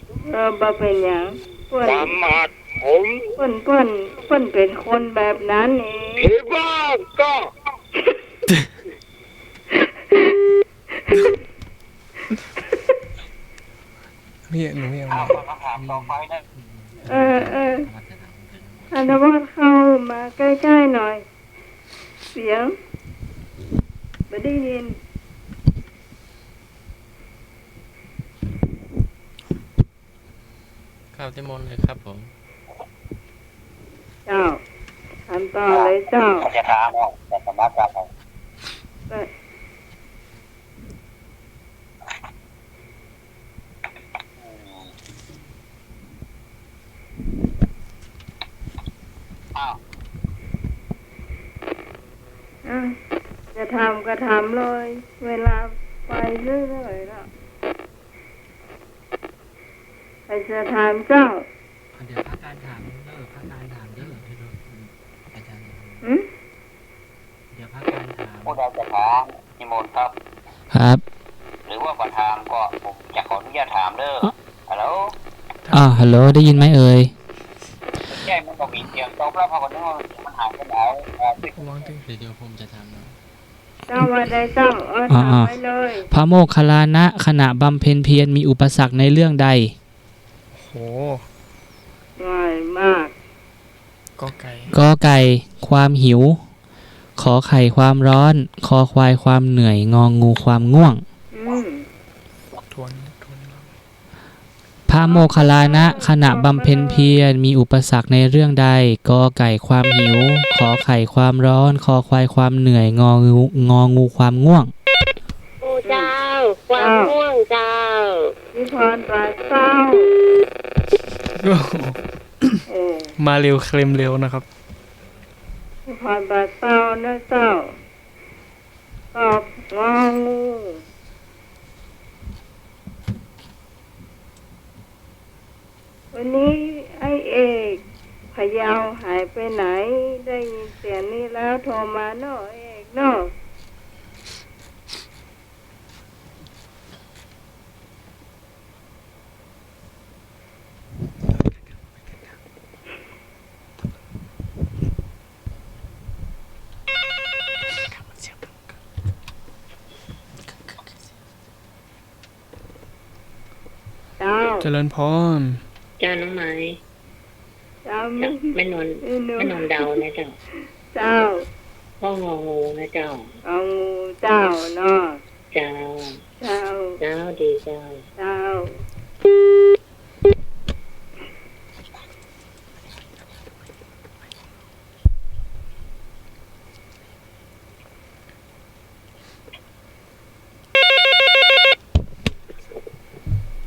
บ่เป็นหยังเพิ่ ประ น มาทผม เพิ่นเป็นคนแบบนั้นเอง ที่บ้านก็ นี่หนูยัง เอาฟังคำถามต่อไปนะ ท่านวัดเข้ามาใกล้ๆหน่อย เสียงไม่ได้ยิน ข้าวเต็มมนเลยครับผม เจ้าถามต่อเลยเจ้า เขาจะถามว่าแต่สามารถรับเอา เอ้ย อ้าว อ่ะจะทำก็ทำเลย เวลาไปเรื่อยๆแล้วใครจะถามเจ้า เดี๋ยวภาคการถามเด้อภาคการถามเด้ออาจารย์ อืม เดี๋ยวภาคการถาม ผู้ใดจะถามนิมนต์ครับ ครับ หรือว่าประธานก็ผมจะขออนุญาตถามเด้อฮัลโหล ฮัลโหลได้ยินไหมเอ่ย ใช่มันก็มีเสียงตอบรับพอกันนึกว่ามันหายไปไหนที่ มองที่ เดี๋ยวผมจะถามนะ เจ้าว่าได้เจ้าถามไปเลย พระโมคคัลลานะขณะบำเพ็ญเพียรมีอุปสรรคในเรื่องใด โห ง่ายมาก ก็ไก่ กอไก่ความหิว ขอไข่ความร้อน คอควายความเหนื่อย งองูความง่วง ทวน พระโมคคัลลานะขณะบำเพ็ญเพียรมีอุปสรรคในเรื่องใด กอไก่ความหิว ขอไข่ความร้อน คอควายความเหนื่อย งองูความง่วง โอ้เจ้า ความม่วงเจ้า นิพนธ์ปราศเศร้าโอ้ มาเร็วเคลมเร็วนะครับ นิพนธ์ปราศเศร้านะเจ้าตอบงองูวันนี้ไอ้เอกพะเยาหายไปไหน ได้ยินเสียงนี้แล้วโทรมาเนาะเอกเนาะ เจริญพร เจ้าน้องไม้ เจ้า ไม่นอน หนู ไม่นอนเดานะเจ้า เจ้า พ่ององูนะเจ้า เอางูเจ้าเนาะ เจ้า เจ้า เจ้าดีเจ้า เจ้า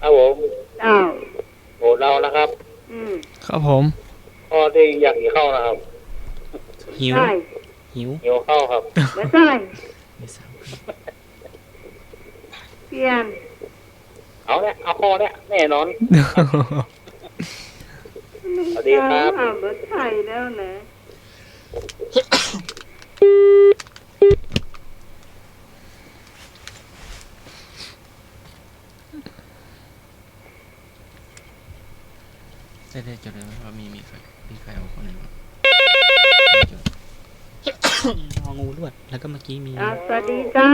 ครับผม เจ้า โอ้เรานะครับ ครับผม พ่อที่อยากกินข้าวนะครับ หิว ใช่ หิว หิวข้าวครับ ไม่ใช่ ไม่ทราบ เปลี่ยน เอาเนี่ยเอาข้อเนี่ยแน่นอน สวัสดีครับ ไม่ใช่แล้วนะ ได้จดเลยไหมว่ามีใครเอาคนไหนบ้าง งองูลวด แล้วก็เมื่อกี้มี สวัสดีเจ้า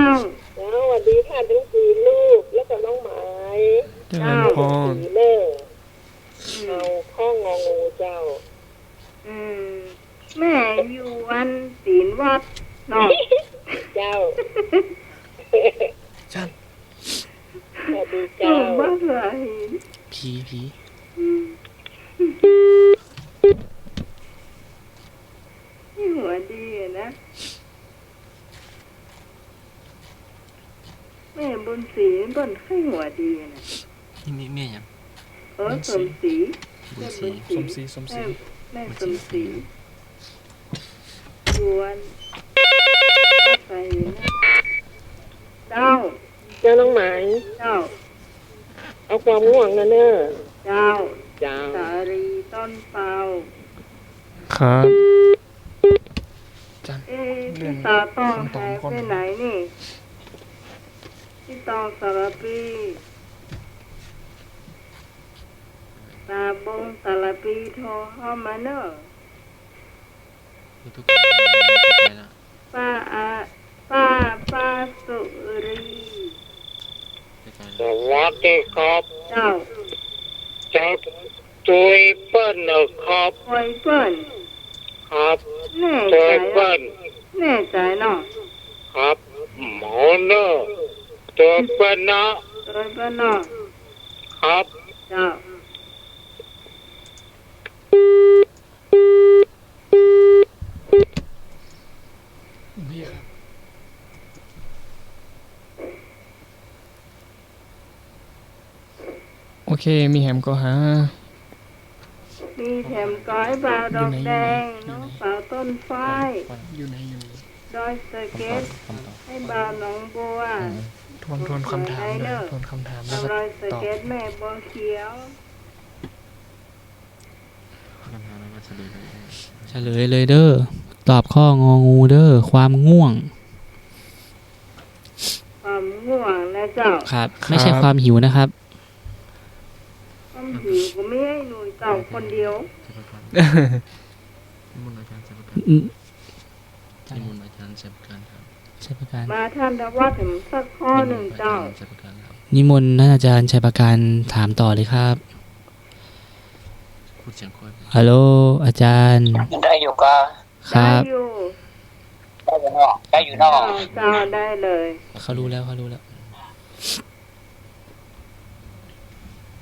สวัสดีค่ะทั้งสี่ลูกแล้วก็น้องไม้ เจริญพร สี่แม่เอาข้ององูเจ้า แม่อยู่วันศีลวัดเนาะ เจ้า จัน สวัสดี ถู เจ้าก บ้าเลย ผี นี่หัวดีอะนะ แม่บุญศรีบนไข้หัวดีนะ นี่แม่ยัง สมศรี บุญศรี สมศรีสมศรี แม่สมศรียวนใส่นะเจ้า เจ้าน้องไม้ เจ้า เอาความง่วงนะเนอะ เจ้า เจ้า สารีต้นเปา ครับจัน พี่ตาต้องหายไปไหนนี่พี่ตองสารปีตาบงสารปีโทรเข้ามาเนอะ ทุกคนไปแล้ว ป้าสุรี ไปไกล ส แล้ว วัสดีครับ เจ้า เจ้าตุยเปิ้ลนะครับ คอยเปิ้น ครับ แน่ ตุ ใจ ยเปิ้ล แน่ใจเนาะ ครับหมอเนอะตุยเปิ้ลนะ คอยเปิ้นเนาะ ครับ เจ้า นี่ครับโอเคมีแฮมก็หา มีแถมก้อยบาวดอกแดงน้องสาวต้นฝ้าย อยู่ไหน ดอยสะเก็ต คำตอบ ให้บาวหนองบัว ทวนคำถามเลยทวนคำถามแล้วก็ ดอยสะ ตอบ เก็ตแม่บัวเขียว คำถามแล้วก็เฉลยเลย เฉลยเลยเด้อ ตอบข้ององูเด้อ ความง่วง ความง่วงนะเจ้า ครับ ไม่ใช่ความหิวนะครับ ความหิวก็ไม่ให้หนุ่ยเจ้าคนเดียว เฉพาะการนิมนต์อาจารย์เฉพาะการ อืม นิมนต์อาจารย์เฉพาะการครับ ใช่ประการ มาท่านทว่าถึงสักข้อหนึ่งเจ้า เฉพาะการครับ นิมนต์ท่านอาจารย์ชัยประการถามต่อเลยครับ พูดเสียงค่อย ฮัลโหลอาจารย์ ได้อยู่ก็ ครั ได้ บ อยู่ ได้อยู่นอกได้อยู่นอก เจ้าได้เลย เขารู้แล้วเขารู้แล้ว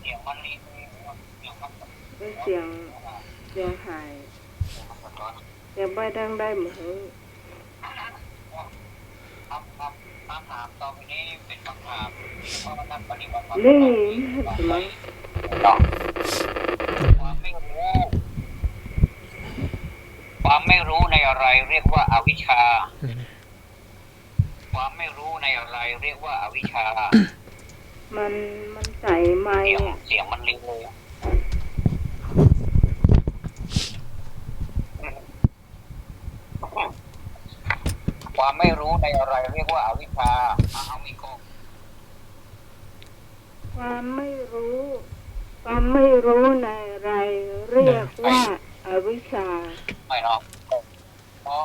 เสียงมันรี เป็นเสียงหายเสียงไปดังได้หมด คำถามต่อไปนี้เป็นคำถามเพราะว่านักปฏิบัติธรรม นี่สมัย ความไม่รู้ความไม่รู้ในอะไรเรียกว่าอาวิชชา ความไม่รู้ในอะไรเรียกว่าอาวิชชา มันใจไหม เสียงมันรีเลยความไม่รู้ในอะไรเรียกว่าอาวิชชาเอามีโก ความไม่รู้ในอะไรเรียกว่าอวิชชา ไม่หรอกก็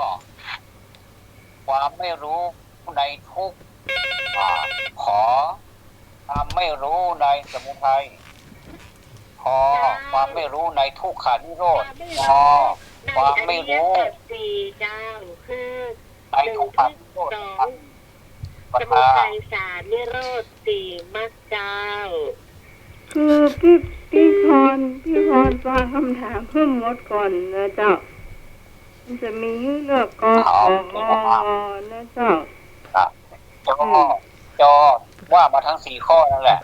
ความไม่รู้ในทุกข์ขอความไม่รู้ในสมุทัย พอความไม่รู้ในทุกขานิโรธพอความไม่รู้ สี่เจ้าคือ ในทุกขานิโรธ สองสมุทัยสามนิโรธสี่มรรคเจ้า คือพี่พรฟังคำถามเพิ่มหมดก่อนนะเจ้ามันจะมีให้เลือกกขอนะเจ้า จอว่ามาทั้ง4ข้อนั่นแหละ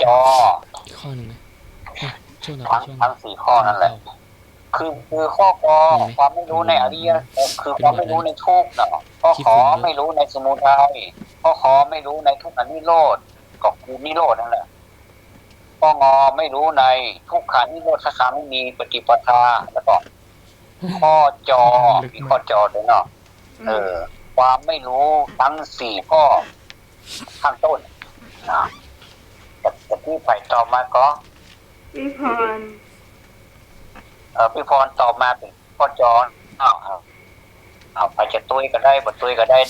จอ อีกข้อหนึ่งนะช่วงไหนช่วง ทั้ง4ข้อนั่นแหละคือข้อกอความไม่รู้ในอริยคือความไม่รู้ในทุกข์เนาะข้อขอไม่รู้ในสมุทัยข้อขอไม่รู้ในทุกขนิโรธก็คือนิโรธนั่นแหละข้องอไม่รู้ในทุกขานิโรธคามินีปฏิปทาแล้วก็ข้อจอมีข้อจอด้วยเนาะความไม่รู้ทั้ง4ข้อข้างต้นนะแต่ที่ไผ่ตอบมาก็พี่พรตอบมาเป็นข้อจอไปจะตุ้ยก็ได้บทตุ้ยก็ได้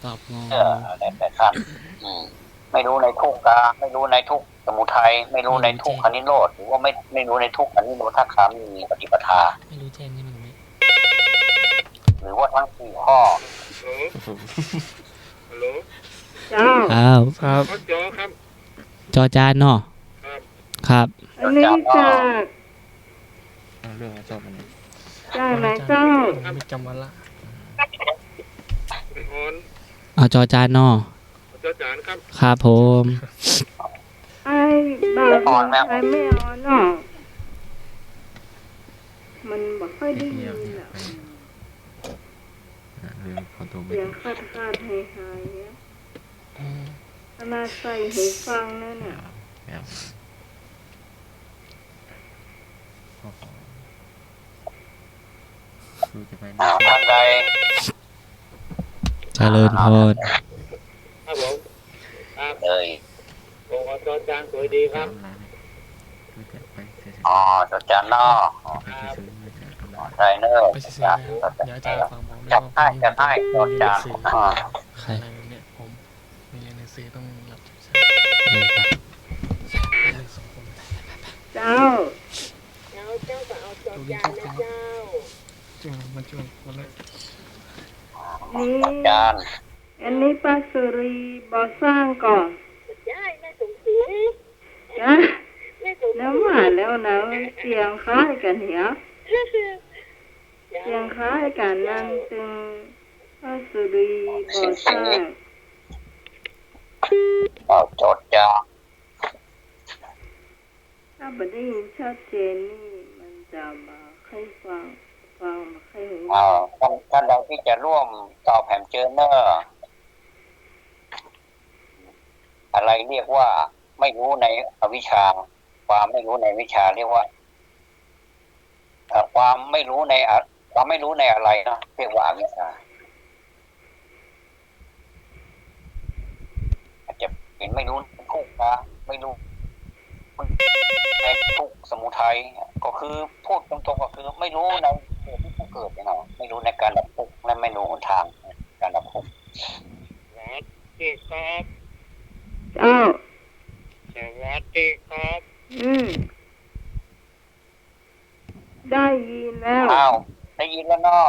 ตอบงอ แต่ขั้นไม่รู้ในทุกกาไม่รู้ในทุกสมุทัยไม่รู้ในทุกขนิโรธหรือว่าไม่รู้ในทุกขนิโรธคามีปฏิปทา ไม่รู้แจ้งนี่มันไม่ หรือว่าทั้ง4ข้อ ฮัลโหล เจ้า อ้าว ครับ ข้อจอครับ จอจานเนาะครับ อันนี้จาก เรื่องจบอันนี้ จากไหนเจ้า ไม่จำวันละ เป็นออน เอาจอจานเนาะ จอจานครับ ครับผม ไอ้บาปไอ้ไม่เอาเนาะมันบ่ค่อยได้ยินอ่ะ เรื่องขอตัวไม่ เสียงขาดหายเนี่ยขนาดใส่หูฟังนั่นน่ะ แบบคือจะไป ท่านใด เจริญพร ครับผมครับ เลย โอ้จอจานสวยดีครับ ร้านคือจะไปเสีย จดจานนอ ไปซื้อมาจากตลาด ไดเนอร์ ไปซื้อแล้วเดี๋ยวอาจารย์ฟังผม จับให้จดจาน ใคร อะไรเนี่ยผมมีเรียนหนังสือต้องรับใช้ ไป เรื่องสองคน เจ้า แล้วเจ้าก็เอาจดยานะเจ้า จุ่มมันจุ่มคนละ นี่ จาน อันนี้ป้าสุรีบ่สร้างก่อน ได้แม่สมศรี จ้ะ แม่สมศรี แล้วมาแล้วนะเสียงคล้ายกันเหรอเสียงคล้ายกันนั่นจึงป้าสุรีบ่สร้าง จดจาน ถ้าบ่ได้ยินชัดเจนนี่มันจะมาให้ฟังมาให้หู ท่านใดที่จะร่วมตอบแผ่นเจอเนอร์อะไรเรียกว่าไม่รู้ในอวิชชาความไม่รู้ในวิชาเรียกว่าความไม่รู้ในอะไรเนาะเรียกว่าอวิชชาอาจจะเป็นไม่รู้ทุกข์นะไม่รู้ในทุกข์สมุทัยก็คือพูดตรงๆก็คือไม่รู้ในเหตุที่ผู้เกิดเนาะไม่รู้ในการดับทุกข์และไม่รู้หนทางการดับทุกข์ สวัสดีครับ เจ้า สวัสดีครับ ได้ยินแล้ว ได้ยินแล้วเนาะ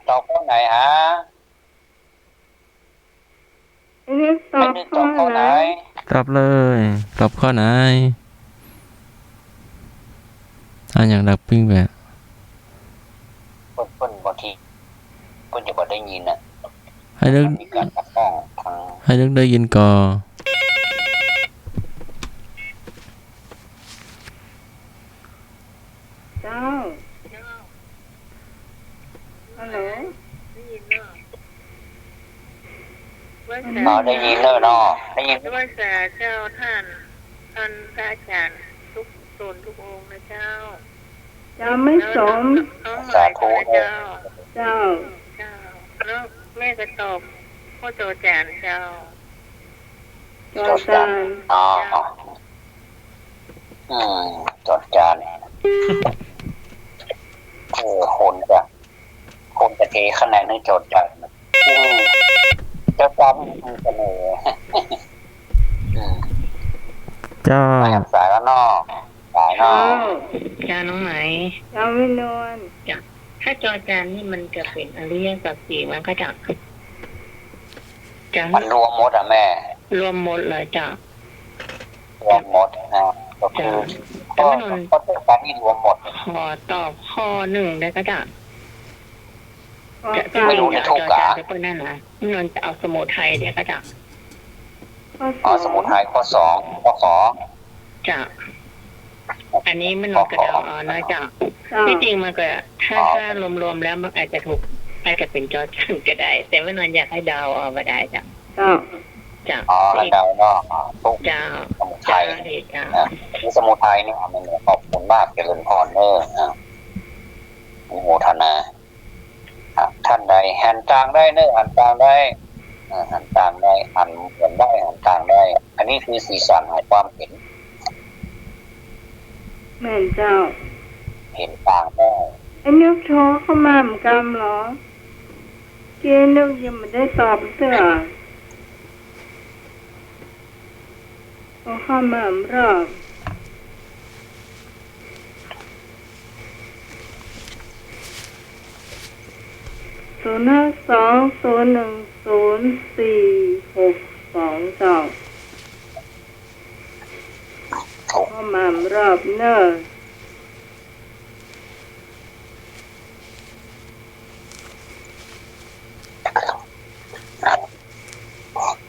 ตอบข้อไหนฮะ อันนี้ตอบ ไม่ได้ต ข้ อ อบ ข้อ ไห ไห น น ตอบเลยตอบข้อไหนอย่างดับปิ้งแบบ เปิ้นบางทีเปิ้นจะบ่ได้ยินน่ะ ให้นึก มีการขัดข้องทาง ให้นึกได้ยินก่อน เจ้าฮัลโหล ได้ยินเนาะว่าแต่ ได้ยินแล้วเนาะได้ยิน ว่าแต่เจ้าท่านพระอาจารย์ทุกตนทุกองค์นะเจ้า จะไม่สม เขาหมายถึงเจ้า เจ้า เจ้าแล้วแม่ก็ตอบพ่อโจแจนเจ้า จอจาน จดจานคนจะเทคะแนนให้จดจานเจ้า ประจำเสนอเจ้าสายแล้วนอกสายนอก จานน้องไหม เจ้าไม่นวล ถ้าจอจานนี่มันจะเป็นอริยสัจสี่มันก็จะจาน มันรวมหมดอ่ะแม่ รวมหมดเลยจ้ะ รวมหมดนะก็คือก็เป็นการที่รวมหมด ขอตอบข้อหนึ่งได้ก็จะ ไม่รู้จะถูกกะ จะเป็นนั่นนะนนจะเอาสมุทัยเดี๋ยวก็จะ อ๋อสมุทัยข้อ2ข้อ2จะอันนี้มันนนกระเดาเอานะจ้ะที่จริงมันก็ถ้ารวมๆแล้วมันอาจจะถูกอาจจะเป็นจอจันก็ได้ แต่ไม่นนอยากให้ดาวเอาไปได้จ้ะจ้ะอ๋อแล้วเดาเนาะทุก จ้ะ สมุทัย จ้ะ นี่สมุทัยนี่มันขอบคุณมากเจริญพรเนอโมทนาท่านใดหันกลางได้เนอหันกลางได้หันกลางได้หันเหมือนได้หันกลางได้อันนี้คือสีสันของความเห็น แม่นเจ้า เห็นกลางได้ ไอ้นึกโทรเข้ามาเหมือนกันเหรอเกนึกยังไม่ได้ตอบเสื้อพอเข้ามาเหมือนรอบ052010462เจ้าเข้ามาเหมือนรอบเนอะ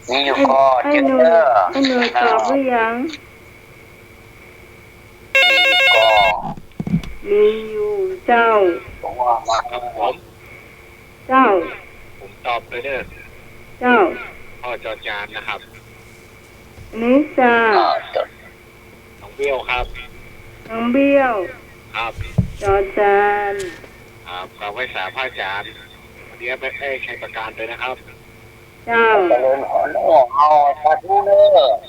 มีอยู่ก็เจอ ไอ้หนูตอบหรือยังมีอยู่เจ้า ตัวมาผม เจ้า ผมตอบเลยเด้อ เจ้า พ่อจอจานนะครับ อันนี้จ้า น้องเบี้ยวครับ น้องเบี้ยว ครับ จอจาน ครับขอไว้สาผ้าจานวันนี้ไปให้ใช้ประการเลยนะครับ เจ้า เจริญพรเอาสาธุเนอ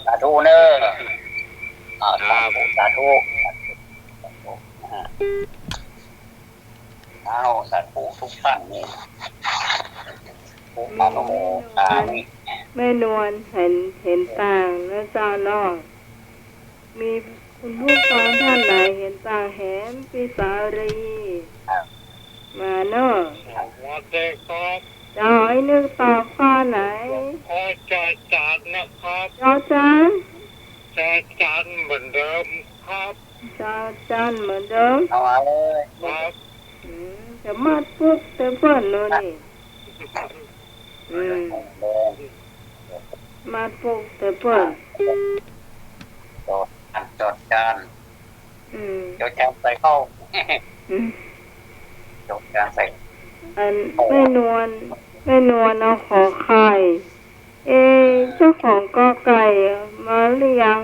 สาธุเนอสาธุเอาสาธุทุกท่านนี่ทุกท่านโมตานี่ แม่นวลเห็นต่างแล้วเจ้านอกมีคุณผู้ฟังท่านไหนเห็นต่างแหมปีสารีมาเนอะ หัวเด็กครับ เจ้าไอ้นึกตอบข้อไหน พ่อจอจานนะครับ จอจาน จอจานเหมือนเดิมครับ จอจานเหมือนเดิม เอามาเลย ครับ จะมาปุ๊บเต็มเปิ้ลเลยนี่มาปุ๊บเต็มเปิ้ล จดจานจดจานใส่เข้าจดจานใส่ อันแม่นวลเอาขอไข่เจ้าของกอไก่มาหรือยัง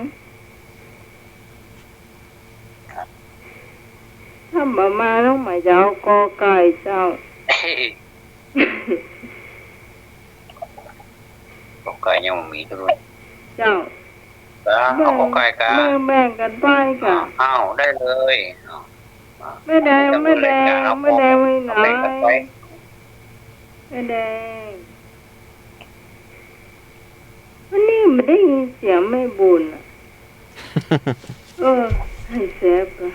ถ้ามาต้องหมายจะเอากอไก่เจ้า กอไก่ยังมีด้วย เจ้า เอากอไก่กัน แบ่งกันไปค่ะ อ้าวได้เลย ไม่แดงไม่น้อยไม่แดงวันนี้ไม่ได้ยินเสียงไม่บุญให้เซฟกัน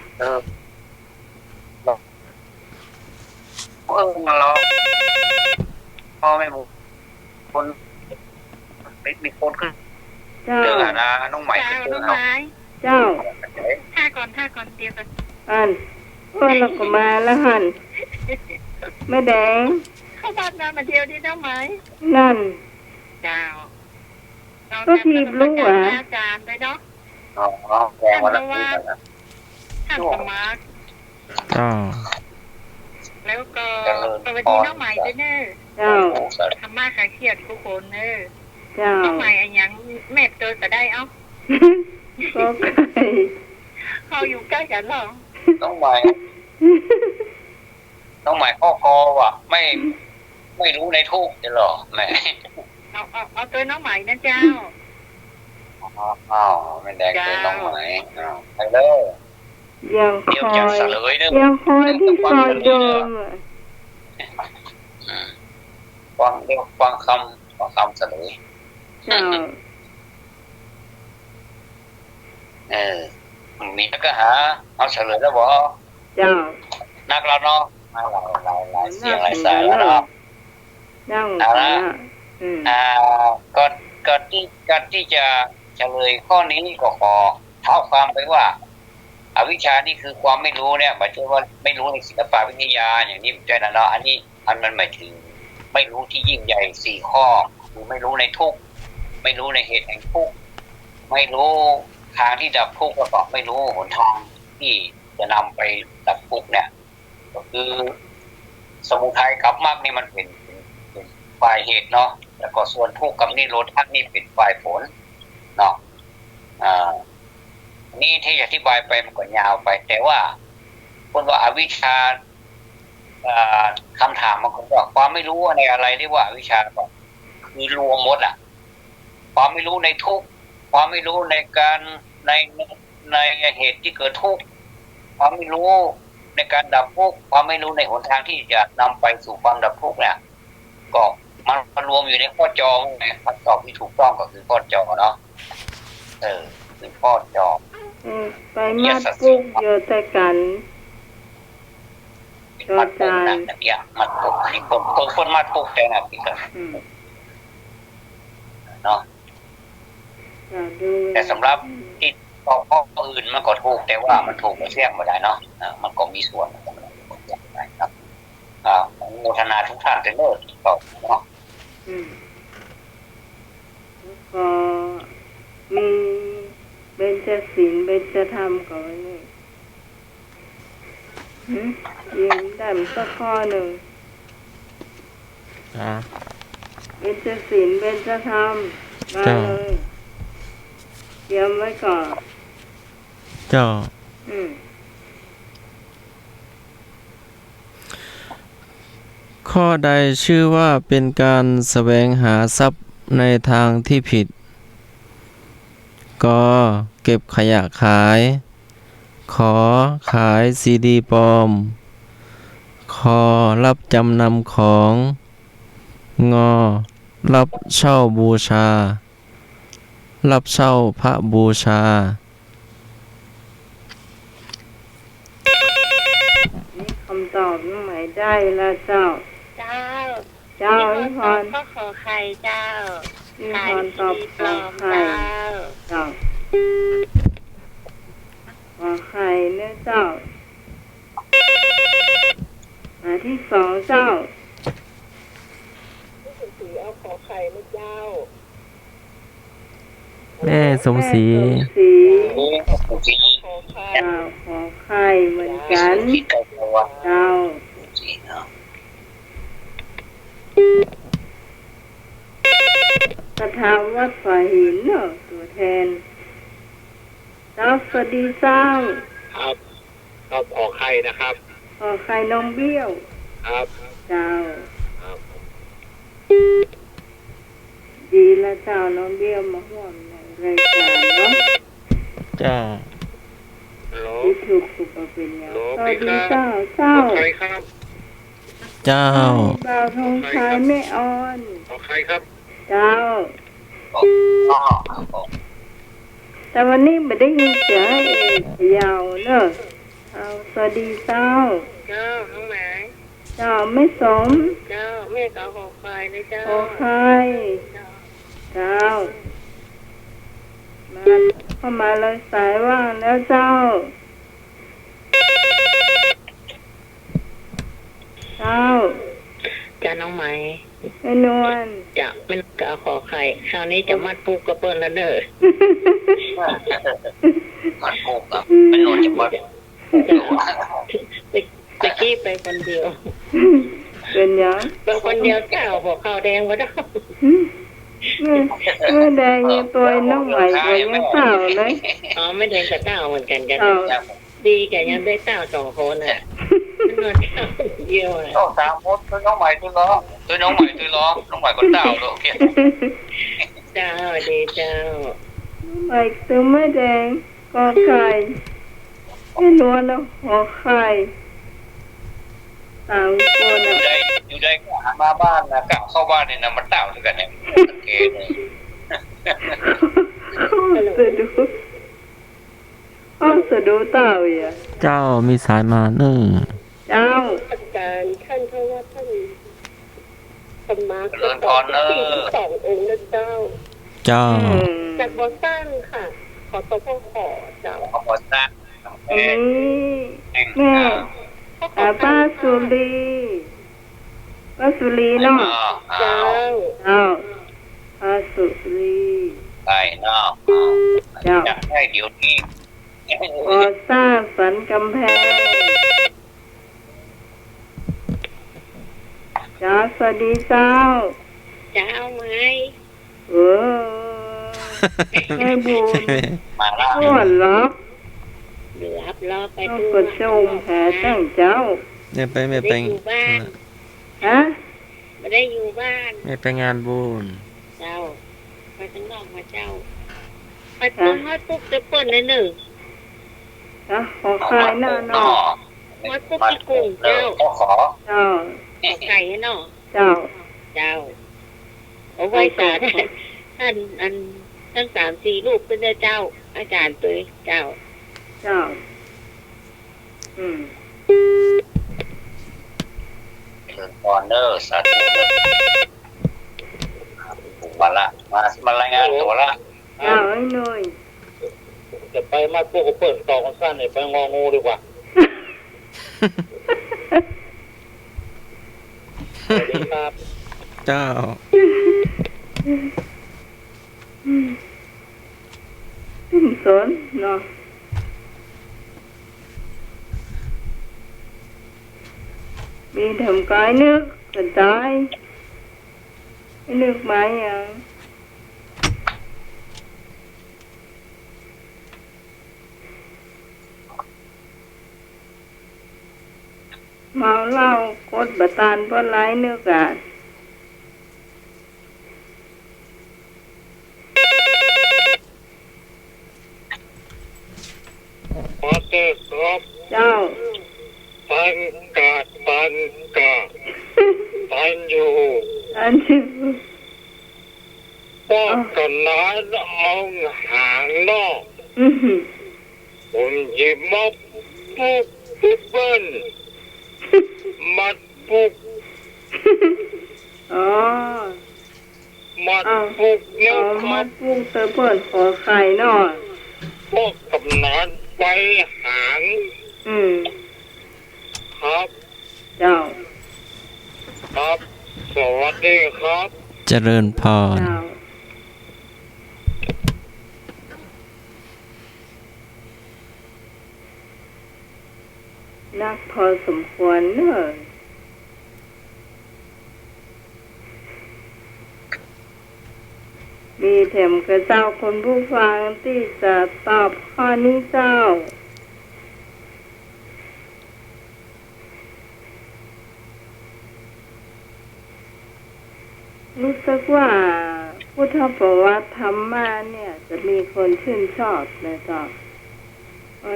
มาลองพ่อไม่บุญคนมีคนขึ้น เจ้า เจอนะน้องใหม่ จ้า เจ น้ อ อง เขา ไม้ เจ้า ท่าก่อนเดียวกัน อันเราก็มาแล้วหันไม่แดง เข้าบ้านมาเที่ยวที่น้องไม้ นั่น เจ้า ก็ทีบลูกอ่ะ อาจารย์ไปเนาะ อ๋อแกงวันละทีนะ ท่านสมาร์ท ก็ แล้วก็สวัสดีน้องใหม่ด้วยเนอะ เจ้า ทำมาขายเขียดทุกคนเนอะ เจ้า น้องใหม่อันยังแม่เจอก็ได้เอ้า ก็ไก่ เขาอยู่ใกล้กันหรอ น้องใหม่ข้อกอว่ะไม่รู้ในทูกจะหรอแม่ เอาตัวน้องใหม่นะเจ้า อ้าวไม่แดงเจอน้องใหม่ไปเลย ยังค เดี๋ยว อ จะ ย เสลยเด้อ ยังคอยที่ซอยเดิม ฟังเรื่องฟังคำ ก็คำเสนอ เจ้า มีแล้วก็หาเอาเฉลยแล้วบอก เจ้า นักแล้วเนาะมาหลายเสียงหลายสายแล้วเนาะ นั่ง เอาละ ก่อนที่จะเฉลยข้อนี้ก็ขอเท้าความไปว่าอวิชชานี่คือความไม่รู้เนี่ยหมายถึงว่าไม่รู้ในศิลปวิทยาอย่างนี้ใจนะเนาะอันนี้มันหมายถึงไม่รู้ที่ยิ่งใหญ่4ข้อคือไม่รู้ในทุกข์ไม่รู้ในเหตุแห่งทุกข์ไม่รู้ทางที่ดับทุกข์แล้วก็ไม่รู้หนทางที่จะนำไปดับทุกข์เนี่ยก็คือสมุทัยกับมรรคนี่มันเป็นฝ่ายเหตุเนาะแล้วก็ส่วนทุกข์กับนิโรธนี่เป็นฝ่ายผลเนาะนี่ที่อธิบายไปมันก็ยาวไปแต่ว่าคนว่าอวิชชาคำถามมันก็ว่าความไม่รู้ในอะไรที่ว่าอวิชชาก็คือรวมหมดอ่ะความไม่รู้ในทุกข์ความไม่รู้ในการในเหตุที่เกิดทุกข์ความไม่รู้ในการดับทุกข์ความไม่รู้ในหนทางที่จะนำไปสู่ความดับทุกข์เนี่ยก็มันรวมอยู่ในข้อจอไงคำตอบที่ถูกต้องก็คือข้อจอเนาะคือข้อจอไปมัดปุกโยแต่กันมัดปุกนะเนี่ยมัดปุกนี่คนมัดปุกแต่นะพี่ครับเนาะแต่สำหรับที่ข้ออื่นมันก็ถูกแต่ว่ามันถูกไม่เสี่ยงไม่ได้เนาะมันก็มีส่วนครับโมทนาทุกท่านจะเลิศตอบเนาะก็มีเบญจศีลเบญจธรรมก่อนนี่ยิงได้มันสักข้อหนึ่งเบญจศีลเบญจธรรมมาเลยเตรียมไว้ก่อนเจ้าข้อใดชื่อว่าเป็นการแสวงหาทรัพย์ในทางที่ผิดก็เก็บขยะขายขอขายซีดีปลอมคอรับจำนำของงอรับเช่าบูชารับเช่าพระบูชานี่คำตอบน้องใหม่ได้แล้วเจ้านิพนธ์ก็ขอใครเจ้านิพนธ์ตอบขอใครเจ้าขอใครเนี่ยเจ้ามาที่2เจ้าเอาขอไข่นะเจ้าแม่สมศรีขอไข่เหมือนกันเจ้าประธานวัดฝาหินเนาะตัวแทนเจ้าสวัสดีเจ้าครับขอไข่นะครับขอไข่น้องเบี้ยวครับเจ้าดีแล้วเจ้าน้องเบี้ยวมาห่วงในรายการเนาะเจ้าที่ถูกสุขเป็นอย่างสวัสดีเจ้าใครครับเจ้าบ่าวทองชายแม่ออนใครครับเจ้าแต่วันนี้ไม่ได้ยินเสียงเอกยาวเนอะเอาสวัสดีเจ้าน้องแหม่เจ้าไม่สมแม่ก็ขอใครนะเจ้าขอใครเจ้ามาเข้ามาเลยสายว่างแล้วเจ้าน้องไหมไอ้นวลจะเป็นกะขอไข่คราวนี้จะมัดปูกระเปิ้ลแล้วเด้อมัดปูกับเป็นนวลจะมัดตะกี้ไปคนเดียวเป็นยังเป็นคนเดียวเจ้าบอกข้าวแดงมาได้เมื่อแดงยังตัวน้องใหม่ตัวยังเต่าเลยไม่แดงกับเต่าเหมือนกันดีแกยังได้เต่า2คนน่ะนวลเต่าเดียวน่ะต้อง3คนตัวน้องใหม่ตัวล้อน้องใหม่น้องใหม่ก็เต่าโอเคเจ้าดีเจ้าใหม่ตัวไม่แดงก็ไข่ไม่นวลแล้วหัวไข่ ต่างคนอ่ะ อยู่ได้ก็หามาบ้านนะกลับเข้าบ้านเนี่ยนะมันเต่าด้วยกันเนี่ยโอเคเลย สะดุเต่าอ่ะ เจ้ามีสายมาหนึ่ง เจ้า อาจารย์ท่านเพราะว่าท่านสมาธิ เรื่องพรเนอ สององค์นะเจ้า เจ้า จากบอสตันค่ะ ขอตัวพ่อขอเจ้า ขอบคุณนะ อันนี้แม่ป้าสุรีป้าสุรีเนาะ เจ้า เจ้าป้าสุรี ใช่เนาะ เจ้า อยากให้เดี๋ยวนี้ ก่อสร้างสันกำแพงจ้าสวัสดีเจ้า จะเอาไหม เออแม่บุญ มาละ ปวดเหรอ รับรอไป ต้อง ดู กดชมแผลตั้งเจ้า ไม่ไป ไม่ได้อยู่บ้าน ฮะ ไม่ได้อยู่บ้าน ไม่ไปงานบุญ เจ้าไปทั้งนอกมาเจ้าไปตรงฮอดปุ๊บจะเปิดเลยหนึ่ง ฮะขอคลายหน้าหน่อย ฮอดปุ๊บที่กรุงเจ้า ก็ขอ เจ้า ขอไก่ให้เนาะ เจ้า เจ้าเอาไว้สาท่านอันตั้ง3-4รูปเป็นเจ้า อาจารย์ตัวเจ้า เจ้า เรื่องพรเนอสาธุมาละมารายงานตัวละ เจ้าไอ้หน่อย จะไปมาพวกเปิดต่อกันสั้นเนี่ยไปงองูดีกว่าสวัสดีครับ เจ้า สนเนาะมีทำกายนึกกันตายนึกไหมยังเมาเหล้ากดบะตานเพราะไรนึกอ่ะ มาเตอร์ครับ เจ้า ปันกาปันอยู่ อันที่ ป้องกันน้านเอาหางนอก ผมหยิบมาปุ๊บเบิ้ลมัดปุ๊บ อ๋อ มัดปุ๊บเนี่ยค มั รั ด บ ปุ้งเตอเปิดขอไข่หน่อย พวกกำนันไปหาง ครับ เจ้า ครับ สวัสดีครับ เจริญพร เจ้านักพอสมควรเนอะมีแถมกระเจ้าคนผู้ฟังที่จะตอบข้อนี้เจ้า รู้สึกว่าพุทธประวัติธรรมะเนี่ย จะมีคนชื่นชอบนะเจ้า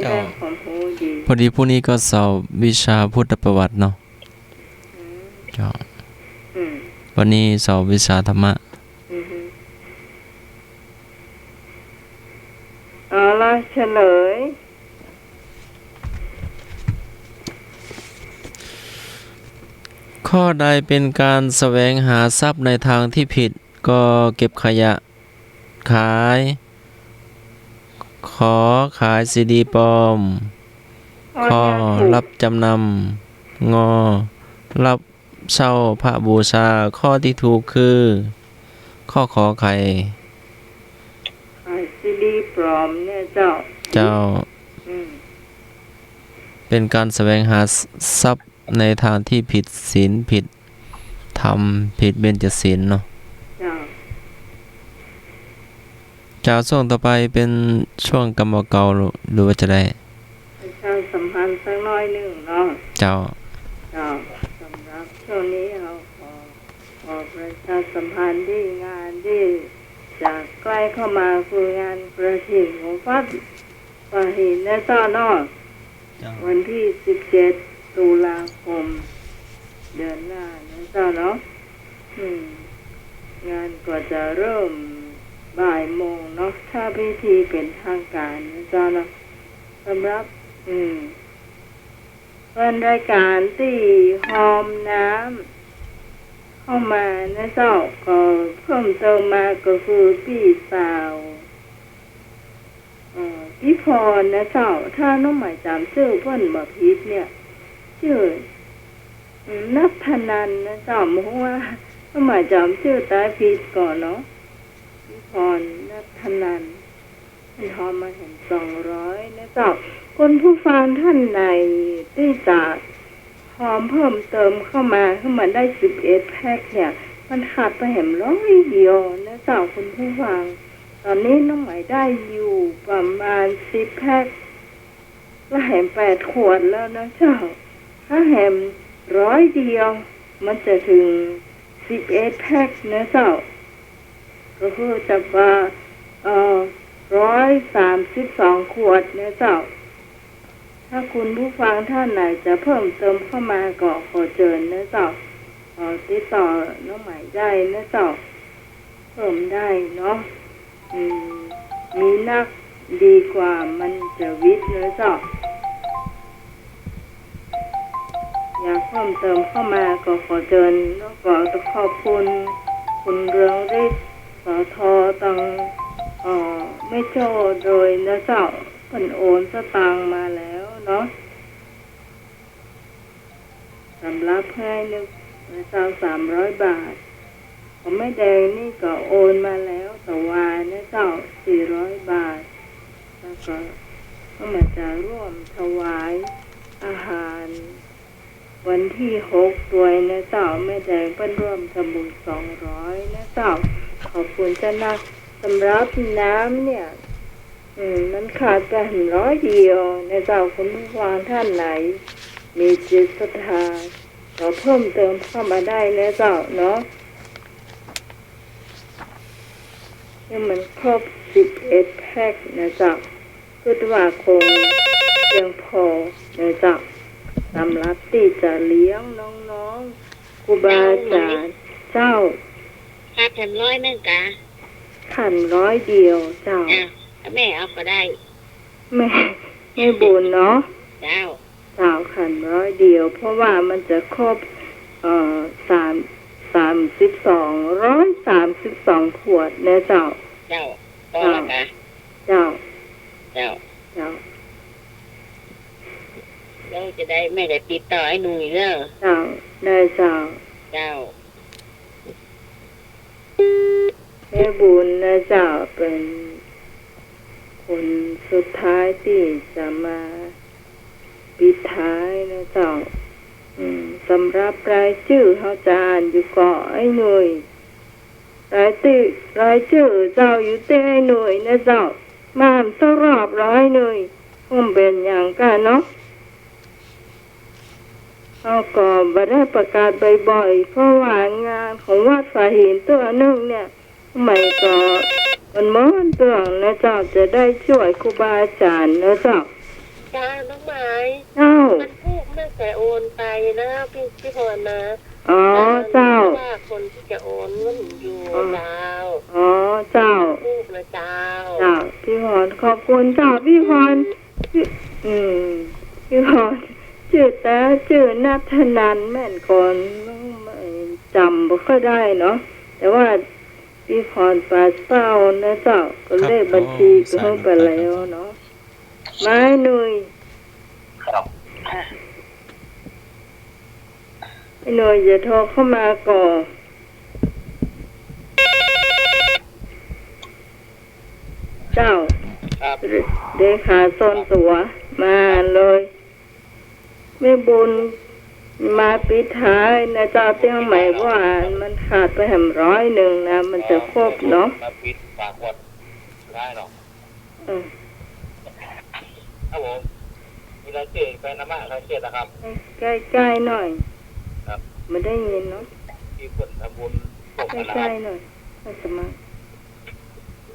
ได้ความรู้ดี พอดีพรุ่งนี้ก็สอบวิชาพุทธประวัติเนาะเจ้าวันนี้สอบวิชาธรรมะ เอาละเฉลย ข้อใดเป็นการแสวงหาทรัพย์ในทางที่ผิดก็เก็บขยะขาย ขอขายซีดีปลอม ขอรับจำนำงอรับเช่าพระบูชาข้อที่ถูกคือข้อขอไข่ ซีดีปลอมเนี่ยเจ้า เจ้าเป็นการแสวงหาทรัพย์ในทางที่ผิดศีลผิดธรรมผิดเบญจศีลเนาะ เจ้า จากช่วงต่อไปเป็นช่วงกรรมเก่าหรือว่าจะได้ ประชาสัมพันธ์สักน้อยหนึ่งเนาะ เจ้า เจ้าสำหรับช่วงนี้เราขอประชาสัมพันธ์ที่งานที่จะใกล้เข้ามาคืองานกระถิ่นของวัดป่าหินและเจ้าเนาะวันที่17 ตุลาคม เดือนหน้านะเจ้าเนาะงานก็จะเริ่มบ่ายโมงเนาะถ้าพิธีเป็นทางการนะเจ้าเนาะสำหรับเป็นรายการที่หอมน้ำเข้ามานะเจ้าก็เพิ่มเติมมาก็คือพี่สาวพี่พรนะเจ้าถ้าน้องหมายจำชื่อเพิ่นบ่ผิดเนี่ยชื่อนักพนันนะเจ้าหมูว่าน้องหมายจำชื่อตายผิดก่อนเนาะพี่พรนักพนันมันทอมาเห็น200นะเจ้าคนผู้ฟังท่านไหนที่จะพร้อมเพิ่มเติมเข้ามาได้11แพ็คเนี่ยมันขาดไปแหม100เดียวนะเจ้าคุณผู้ฟังตอนนี้น้องหมายได้อยู่ประมาณ10แพ็คและแหม8ขวดแล้วนะเจ้าถ้าแหม100เดียวมันจะถึง11แพ็คนะเจ้าก็คือจะว่า132ขวดนะเจ้าถ้าคุณผู้ฟังท่านไหนจะเพิ่มเติมเข้ามาก็ขอเชิญนะเจ้าติดต่อน้องใหม่ได้นะเจ้าเพิ่มได้เนาะมีนักดีกว่ามันจะวิทย์นะเจ้าอยากเพิ่มเติมเข้ามาก็ขอเชิญแล้วก็ขอบคุณคุณเรืองฤทธิ์สทตังไม่โจโดยนะเจ้าเพิ่นโอนสตางค์มาแล้วเนาะสำหรับให้นึกนะเจ้า300 บาทผมไม่แดงนี่ก็โอนมาแล้วต่อวานะเจ้า400 บาทแล้วก็มาจะร่วมถวายอาหารวันที่6ด้วยนะเจ้าแม่แดงเพิ่นร่วมทำบุญ200นะเจ้าขอบคุณเจ้านักสำหรับน้ำเนี่ยมันขาดไป100เดียวนะเจ้าคุณผู้ฟังท่านไหนมีจิตศรัทธาก็เพิ่มเติมเข้ามาได้นะเจ้าเนาะให้มันครบ11แพ็คนะเจ้าคิดว่าคงเพียงพอนะเจ้าสำหรับที่จะเลี้ยงน้องๆครูบาอาจารย์เจ้าขาดแถม100นึงกะขัน100เดียวเจ้าแม่เอาก็ได้ไม่บุญเนาะเจ้าขัน100เดียวเพราะว่ามันจะครบ132ขวดนะเจ้าพอแล้วกะเจ้าเราจะได้ไม่ได้ติดต่อไอ้หนุ่ยเด้อเจ้าได้เจ้าแม่บุญนะเจ้าเป็นคนสุดท้ายที่จะมาปิดท้ายนะเจ้าสำหรับรายชื่อเขาจะอ่านอยู่ก่อไอ้หน่วยรายชื่อเจ้าอยู่เต้ไอ้หน่วยนะเจ้ามาสรอบ100หน่วยคงเป็นอย่างกันเนาะเขาก็บ่ได้ประกาศบ่อยๆเพราะว่างานของวัดฝาหินตัวนึงเนี่ยไม่ก็มันเหมือนตัวนะเจ้าจะได้ช่วยครูบาอาจารย์นะเจ้าน้องหมายมันพูดไม่แต่โอนไปนะพี่พรนะเจ้าว่าคนที่จะโอนมันอยู่เจ้าเจ้าพูดนะเจ้าพี่พรขอบคุณเจ้าพี่พรพี่พรชื่อนัทนันแม่นก่อนจำไม่ค่อยได้เนาะแต่ว่าพี่พรปาเต้านะเจ้าก็เลขบัญชีก็เข้าไปแล้วเนาะไม้หนุ่ยไอ้หนุ่ยอย่าโทรเข้ามาก่อนเจ้าเด็กขาซ่อนตัวมาเลยแม่บุญมาปิดท้ายนะเจ้าเตี้ยใหม่ว่ามันขาดไปแหม100นะมันจะครบเนาะมาปิดฝากวัดได้หรอครับผมมีรายชื่อไปน้ำมันรายชื่อนะครับใกล้ๆหน่อยครับไม่ได้ยินเนาะมีคนทำบุญใกล้ๆหน่อยให้สมัคร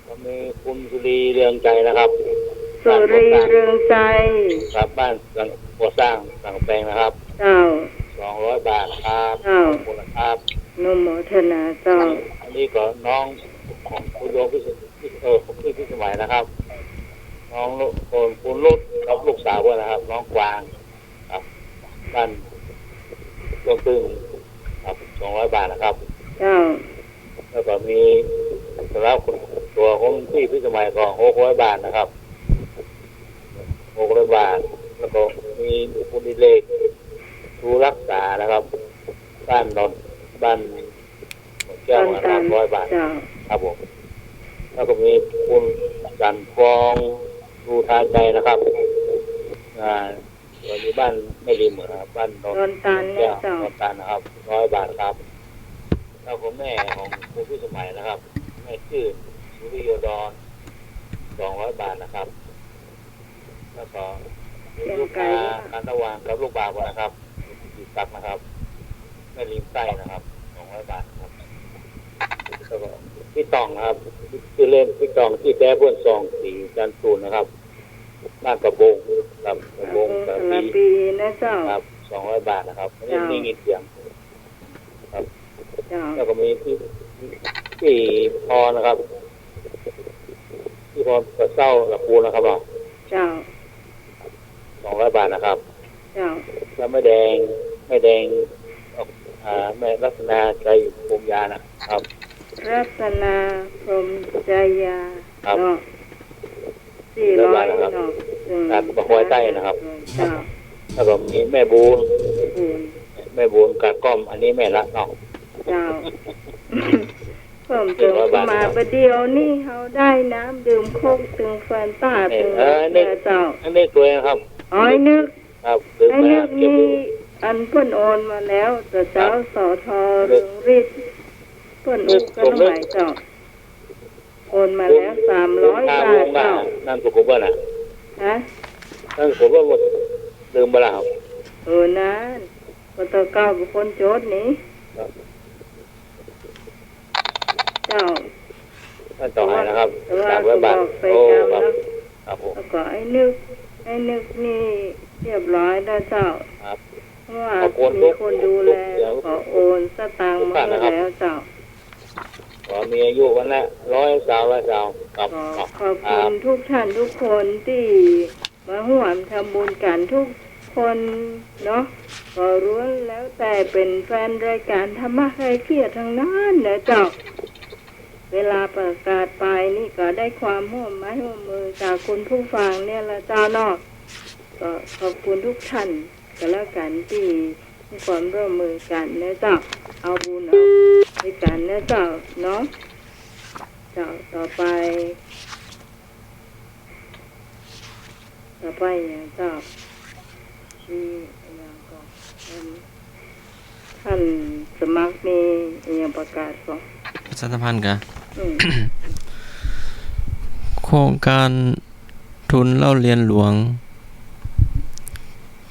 ก็มีคุณสุรีเรืองใจนะครับสุรีเรืองใจครับบ้านก่อสร้างสั่งแปลงนะครับเจ้า 200 บาทครับ เจ้า ขอบคุณนะครับ อนุโมทนาเจ้า อันนี้ก็น้องของคุณโยมผมชื่อพี่สมัยนะครับ น้องคนคุณลูกกับลูกสาวด้วยนะครับ น้องกวางครับบ้านตวตึงครับ200 บาทนะครับ เจ้า แล้วก็มีสำหรับคนตัวของพี่สมัยก็600 บาทนะครับ600 บาท แล้วก็มีคุณดิเลกทูรักษานะครับบ้านแก้วนะครับ100 บาท เจ้า ครับผมแล้วก็มีคุณจันฟองดูทานใจนะครับส่วนที่บ้านไม่ริมนะครับบ้านนนตาลแก้วนนตาลนะครับ100 บาทครับแล้วก็แม่ของคุณพี่สมัยนะครับแม่ชื่อสุริโยดร200 บาทนะครับแล้วก็ลูกค้าการตะวันกับลูกบาบนะครับติดตักนะครับแม่ริมใต้นะครับ200 บาทครับแล้วก็พี่ตองนะครับชื่อเล่นพี่ตองที่แท้เพื่อนซองสีจันทูนนะครับบ้านกระบงครับกระบงกระ ละ ปี ปีนะเจ้า ครับ200 บาทนะครับอันนี้นี่งินเสียงครับ เจ้า แล้วก็มีที่พอนะครับที่พอกระเซ้าละปูนะครับเรา เจ้า 200 บาทนะครับ เจ้า แล้วแม่แดงแม่ลักษณะใจภูมิยานะครับ รัตนาพรหมจยา ครับ เนาะ400เนาะ การประคอยใต้นะครับ เจ้า แล้วก็มีแม่บูน คุณ แม่บูนกาก้อมอันนี้แม่ละเนาะ เจ้า เพิ่มเติมเข้ามาประเดี๋ยวนี่เขาได้น้ำดื่มโคกถึงแฟนต้าถึงเจ้า อันนี้ตัวนะครับ อ้อยนึก ครับดื่ม ไอ้ มา นึก เก็บ นี่ ดู อันเพิ่นโอนมาแล้วแต่เจ้าสอทอเรืองฤทธิ์เพิ่นอุกกันหมายเจ้าโอนมาแล้ว300 ข้าว บาว ท งหน้า เจ้า นั่นสุขุมบ้านน่ะ ฮะ นั่นสุขุมบ้านหมดดื่มมาแล้วครับ นั่นก็ตะเก้าบุคคลโจทย์นี้ ครับ เจ้า ท่านต่อให้นะครับ แต่ว่า 300 บาท บอกไป โอ้ จำ ครับ แล้ว ครับผม แล้วก็ไอ้นึกนี่เรียบร้อยแล้วเจ้า ครับ เพราะว่า ขอบคุณ มีคนดูแล เดี๋ยว ขอโอนสตางค์มาให้แล้วเจ้า ขอมีอายุวันละ100 สาวครับ ขอบคุณทุกท่านทุกคนที่มาร่วมทำบุญกันทุกคนเนาะก็รู้วนแล้วแต่เป็นแฟนรายการธรรมะใครเครียดทั้งนั้นนะเจ้า เวลาประกาศไปนี่ก็ได้ความร่วมไม้ร่วมมือจากคุณผู้ฟังเนี่ยละเจ้าเนาะก็ขอบคุณทุกท่านก็แล้วกันที่มีความร่วมมือกันนะเจ้าเอาบุญเอาด้วยกันนะเจ้าเนาะเจ้าต่อไปอย่างเจ้าที่อย่างก็ท่านสมัครมีอย่างประกาศก่อน ประชาสัมพันธ์กัน อืม โครงการทุนเล่าเรียนหลวง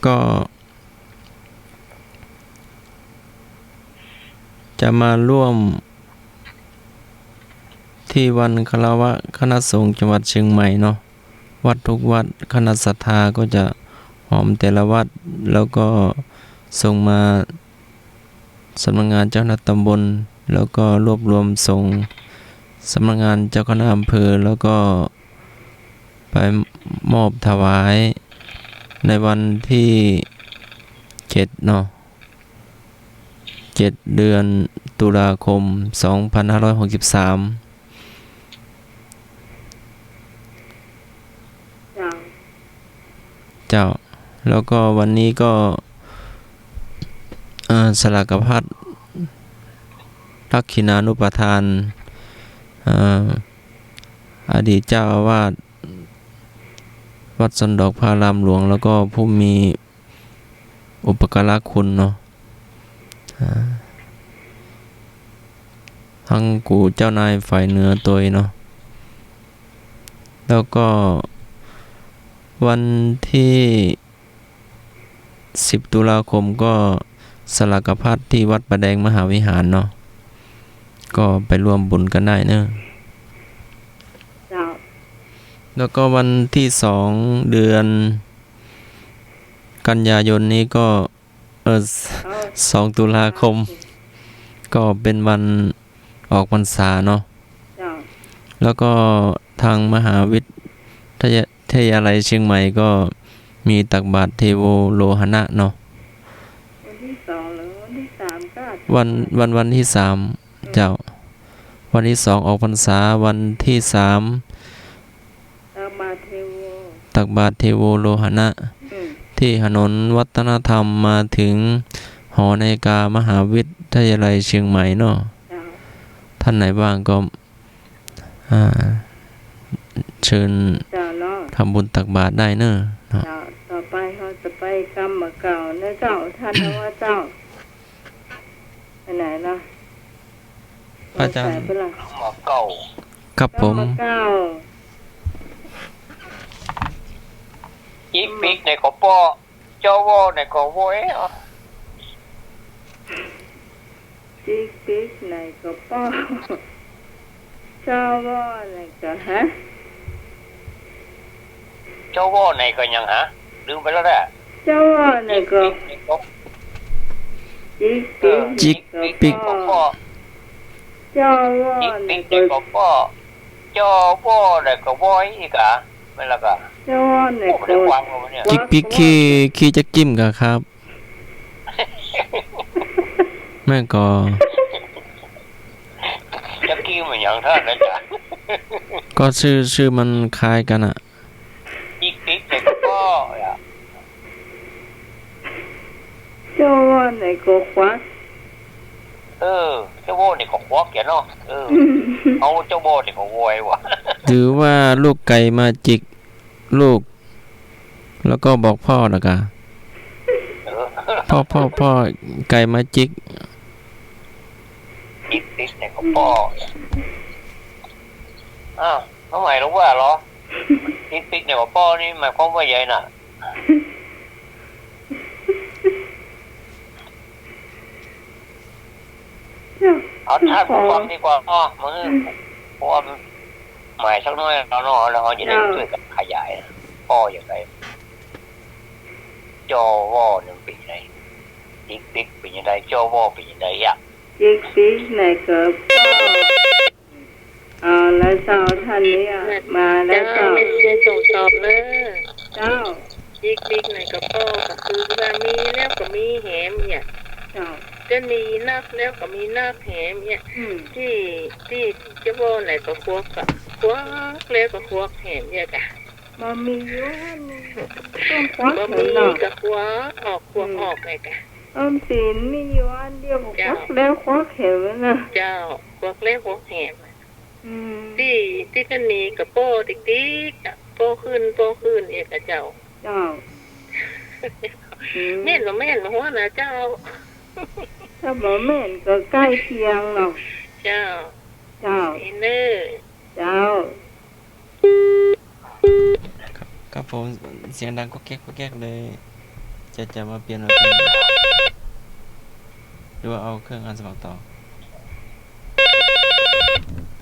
ก็จะมาร่วมที่วันคารวะคณะสงฆ์จังหวัดเชียงใหม่เนาะวัดทุกวัดคณะศรัทธาก็จะหอมแต่ละวัดแล้วก็ส่งมาสำนักงานเจ้าคณะตำบลแล้วก็รวบรวมส่งสำนักงานเจ้าคณะอำเภอแล้วก็ไปมอบถวายในวันที่7เนาะ7 เดือนตุลาคม 2563 เจ้าแล้วก็วันนี้ก็สลากภัทรทักขินานุปทานอดีตเจ้าอาวาสวัดสันดอกพารามหลวงแล้วก็ผู้มีอุปการะคุณเนาะทั้งกูเจ้านายฝ่ายเหนือตัวเนาะแล้วก็วันที่10 ตุลาคมก็สลากภัทรที่วัดประแดงมหาวิหารเนาะก็ไปร่วมบุญกันได้เนอะแล้วก็วันที่2 เดือนกันยายนนี้ก็ 2 ตุลาคม ก็เป็นวันออกพรรษาเนาะ เจ้า แล้วก็ทางมหาวิทยาลัยเชียงใหม่ก็มีตักบาตรเทโวโลหณะเนาะ วันที่2หรือวันที่3ก็ วันที่3เจ้า วันที่2ออกพรรษาวันที่3ตักบาตรเทโว ตักบาตรเทโวโลหณะ ที่ถนนวัฒนธรรมมาถึงหอนาฬิกามหาวิทยาลัยเชียงใหม่เนาะ เจ้า ท่านไหนบ้างก็เชิญ เจ้าเนาะ ทำบุญตักบาตรได้เนอะเนาะ เจ้าต่อไปเขาจะไปกรรมเก่านะเจ้าท่านว่าเจ้าไปไหนล่ะ อาจารย์ ไปละ มาเก่า ครับผม กรรเก่า อีปิกในกปอเจ้าวอในกโวยอ่ะ จิกปิกไหนก็ป้อเจ้าว่าไหนก็ฮะ เจ้าวอในก็ยังฮะลืมไปแล้วแหละ เจ้าว่าไหนก็จิกปิก จิก ไหน ปิก ก็ป้อเจ้าว่า อี ไหน ปิกใน ก็ กปอเจ้าวอในกโวยอีกอ่ะไม่ละก็ เจ้าว่าไหน โอ้ไม่ ก็ ได้วางลงเนี่ย จิกปิกขี้จะกิ้มกันครับ แม่ก็ จะกิ้วเหมือนอย่างท่านนะจ๊ะ ก็ชื่อมันคล้ายกันอ่ะ อีปิกในกปออ่ะ เจ้าว่าไหนก็ควัก เจ้าวอในก็ควักแกเนาะเอาเจ้าวอในก็โวยว่ะ หรือว่าลูกไก่มาจิกลูก แล้วก็บอกพ่อนะกะพ่อไก่มาจิก อีปิกในกปออ้าวทำไมรู้ว่าเหรออีปิกในกปอนี่หมายความว่าใหญ่น่ะ เอาท่านผู้ฟังดีกว่ามือเพราะว่าหมายสักน้อยเราเนาะเราจะได้ช่วยกันขยายนะพ่ออย่างไรจอวอหนึ่งเป็นยังไงติ๊กเป็นยังไงจอวอเป็นยังไงอ่ะ จิกปิกไหนก็ป้อแล้วเจ้าท่านนี้มาแล้วเจ้า ไม่ได้ส่งตอบเลย เจ้า จิกปิกไหนก็ป้อก็คือว่ามีแล้วก็มีแหมเนี่ย เจ้า จะมีนักแล้วก็มีนักแหมเนี่ยที่จะว่าไหนก็ควักแล้วก็ควักแหมเนี่ยกะ มามีอยู่ต้องควัก บ่ เหมื มี อนเนาะ ก็ควักออกไงกะ ออมสินมีอยู่อันเดียวควักแล้วควักเห็นไหมนะ เจ้าควักแล้วควักแหม อืม ที่กันนี้กับโป้ติ๊กๆอ่ะโป้ขึ้นเอกเจ้า เจ้า แม่นบ่แม่นบ่ฮู้นะเจ้า ถ้าบ่แม่นก็ใกล้เคียงเนาะ เจ้า เจ้า อินเนอร์ เจ้า ครับผมเสียงดังก็แก๊กเลย จะมาเปลี่ยนมาเป็นหรือว่าเอาเครื่องอ่านสมัครต่อ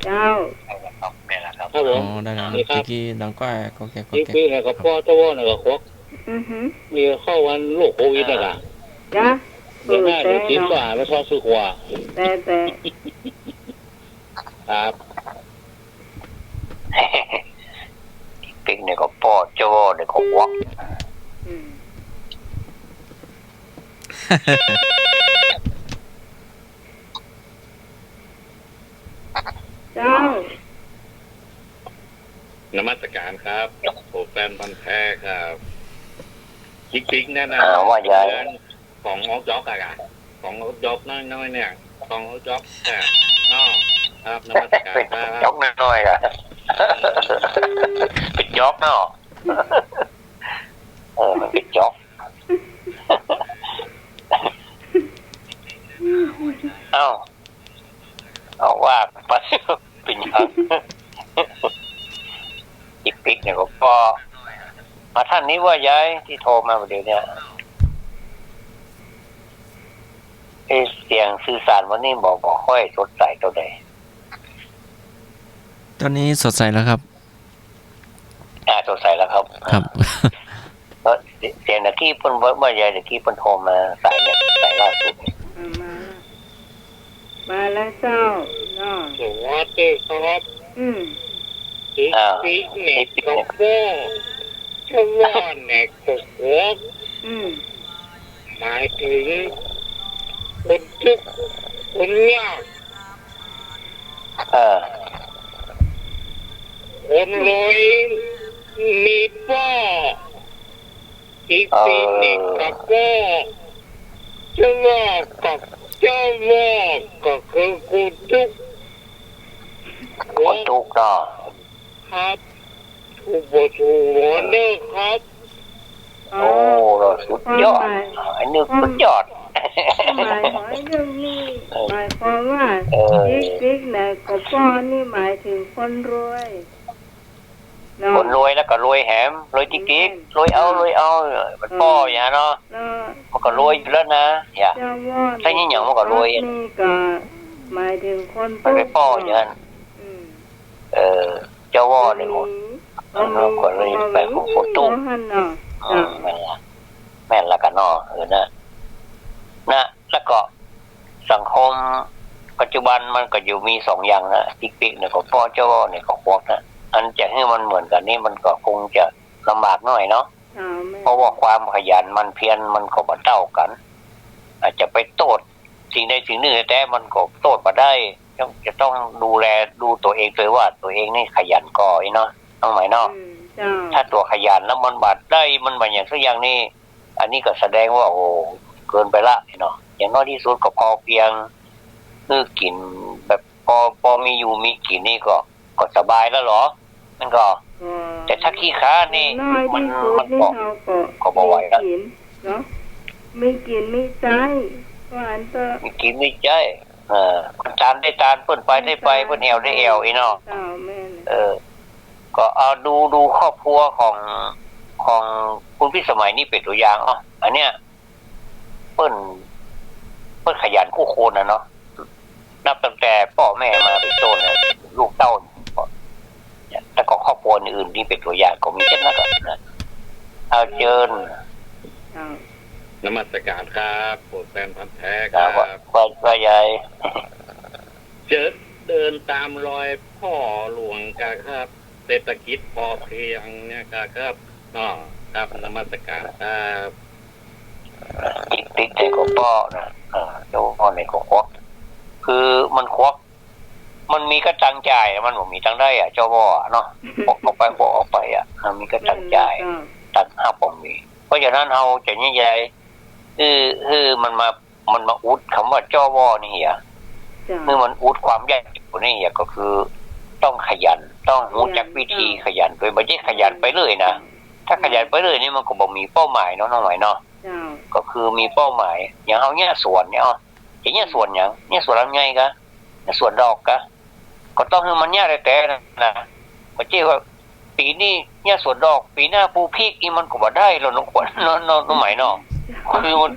เจ้า ครับแม่ละครับ ครับผ อ๋อ ม ได้แล้ว นี่ครับ กี้ดังก้อยก็แก๊ก จิกปิกไหนก็ป้อเจ้าวอไหนก็ควัก มีเข้าวันโรคโควิดนะล่ะ จ้ะ เดี๋ยวหน้าเดี๋ยวกินก็หาไม่พอซื้อขวา แต่ ครับ ปิ๊กในกปอเจ้าวอในก็ควัก อืมเจ้า นมัสการครับผมแฟนพันธุ์แท้ครับจิกปิกแน่นะ ว่าใหญ่ ของออกจ็อกอะของออกจ็อกน้อยๆเนี่ยของออกจ็อกเนี่ยนอครับนมัสการครั จ บ อกน้อยๆอ่ะเป็นจอกเนาะมันเป็นจอกเอาว่าไปเป็นยังอีปิกเนี่ยก็พอมาท่านนี้ว่าย้ายที่โทรมาเดี๋ยวนี้เสียงสื่อสารวันนี้บอกค่อยสดใสตัวใด ตอนนี้สดใสแล้วครับ สดใสแล้วครับ ครับ เสียงตะกี้เพิ่นว่าย้ายตะกี้เพิ่นโทรมาสายเนี่ยสาย ล่าสุด มาแล้วเจ้าเนาะ สวัสดีครับ ติ๊กเน็ตก็ว่าชว่าเน็ตก็ว่าหมายถึงคนทุกข์คนยากคนรวยมีป้าติ๊กเน็ตก็ว่าชว่ากับเจ้าว่าก็คือคนทุกข์ คนทุกข์เนาะ ครับถูกบ่ถูกหัวเด้อครับ โอ้สุดยอดอันนี้สุดยอด หมายของไอ้เรื่องนี้หมายความว่าติ๊กเนี่ยก็ป้อนี่หมายถึงคนรวยคนรวยแล้วก็รวยแหมรวยจิ๊กๆรวยเอามันป้ออย่างเนาะมันก็รวยอยู่แล้วนะอย่าใช่ยังมันก็รวยนี่ก็หมายถึงคนมันไปป้ออย่างนั้นเจ้าว่าเนี่ยเราก็เลยไปของคนตุ้มแม่นละกันเนาะนะแล้วก็สังคมปัจจุบันมันก็อยู่มี2อย่างนะติ๊กๆเนี่ยก็ป้อเจ้าว่าเนี่ยก็พวกนะอันจะให้มันเหมือนกันนี่มันก็คงจะลำบากหน่อยเนาะเพราะว่าความขยันมันเพียรมันก็บ่เท่ากันอาจจะไปโทษสิ่งใดสิ่งหนึ่งแต่มันก็โทษมาได้จะต้องดูแลดูตัวเองตัวว่าตัวเองนี่ขยันก่อยเนาะต้องไหมเนาะถ้าตัวขยันแล้วมันบาดได้มันบาดอย่างสักอย่างนี่อันนี้ก็แสดงว่าโอ้เกินไปละเนาะอย่างน้อยที่สุดก็พอเพียงกินแบบพอมีอยู่มีกินนี่ก็สบายแล้วเหรอมันก็แต่ถ้าขี้ค้านี่มันก็บ่ไหวแล้วไม่กินไม่ใจหวานก็ไม่กินไม่ใจตานได้ตานเพิ่นไปได้ไปเพิ่นแอวได้แอวอีเนาะก็เอาดูครอบครัวของคุณพี่สมัยนี่เป็นตัวอย่างอันเนี้ยเพิ่นขยันคู่คนนะเนาะนับตั้งแต่พ่อแม่มาเป็นต้นนะลูกเต้าแต่ก็ครอบครัวอื่นที่เป็นตัวอย่างก็มีเช่นนั้นนะเอาเจิญนมัสการครับโปรดแฟนพันธุ์แท้ครับว่าใหญ่เดินตามรอยพ่อหลวงครับเศรษฐกิจพอเพียงเนี่ยครับครับนมัสการครับติ๊กในก็ป้อนะเจ้าพ่อในก็ควักคือมันควักมันมีกระตังจ่ายมันบ่มีตังได้เจ้าพ่อเนาะออกไปมีกระตังจ่ายตัง5บ่มีเพราะฉะนั้นเฮาจะใหญ่มันมาอุดคำว่าเจ้าพ่อนี่เมื่อมันอุดความยากอยู่นี่ก็คือต้องขยันต้องรู้จักวิธีขยันโดยบ่ใช่ขยันไปเลยนะถ้าขยันไปเลยนี่มันก็บ่มีเป้าหมายเนาะน้องหน่อยเนาะก็คือมีเป้าหมายอย่างเฮาเนี่ยสวนเนี่ยจะเนี่ยสวนหยังเนี่ยสวนลำไยกะเนี่ยสวนดอกกะก็ต้องให้มันยากแต่นะบ่ใช่ว่าปีนี้เนี่ยสวนดอกปีหน้าปลูกพริกนี่มันก็บ่ได้แล้วน้องขวัญน้องหมายเนาะคือมัน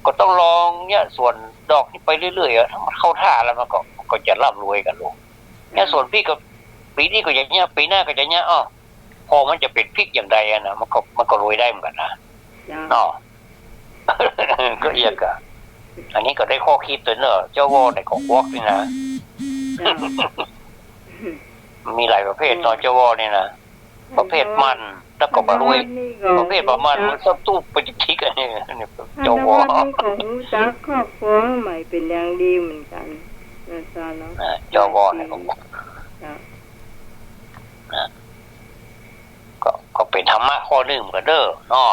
ก็ต้องลองเนี่ยสวนดอกนี่ไปเรื่อยๆถ้ามันเข้าท่าแล้วมันก็จะร่ำรวยกันลูกเนี่ยสวนพริกก็ปีนี้ก็อย่างเงี้ยปีหน้าก็จะเงี้ยพอมันจะเป็นพริกอย่างใดนะมันก็รวยได้เหมือนกันนะเนาะก็เรียกอะอันนี้ก็ได้ข้อคิดตัวเนอะเจ้าว่าในของวอกนี่นะมีหลายประเภทตอนเจ้าว่านี่นะประเภทมันแล้วก็บรวยประเภทประมาณมันซับตู้ไปทิกอันนี้เจ้าว่านี่ของจักครอบครัวใหม่เป็นอย่างดีเหมือนกันนะจ๊ะเนาะเจ้าว่าในของวอกก็เป็นธรรมะข้อหนึ่งเหมือนเด้อเนาะ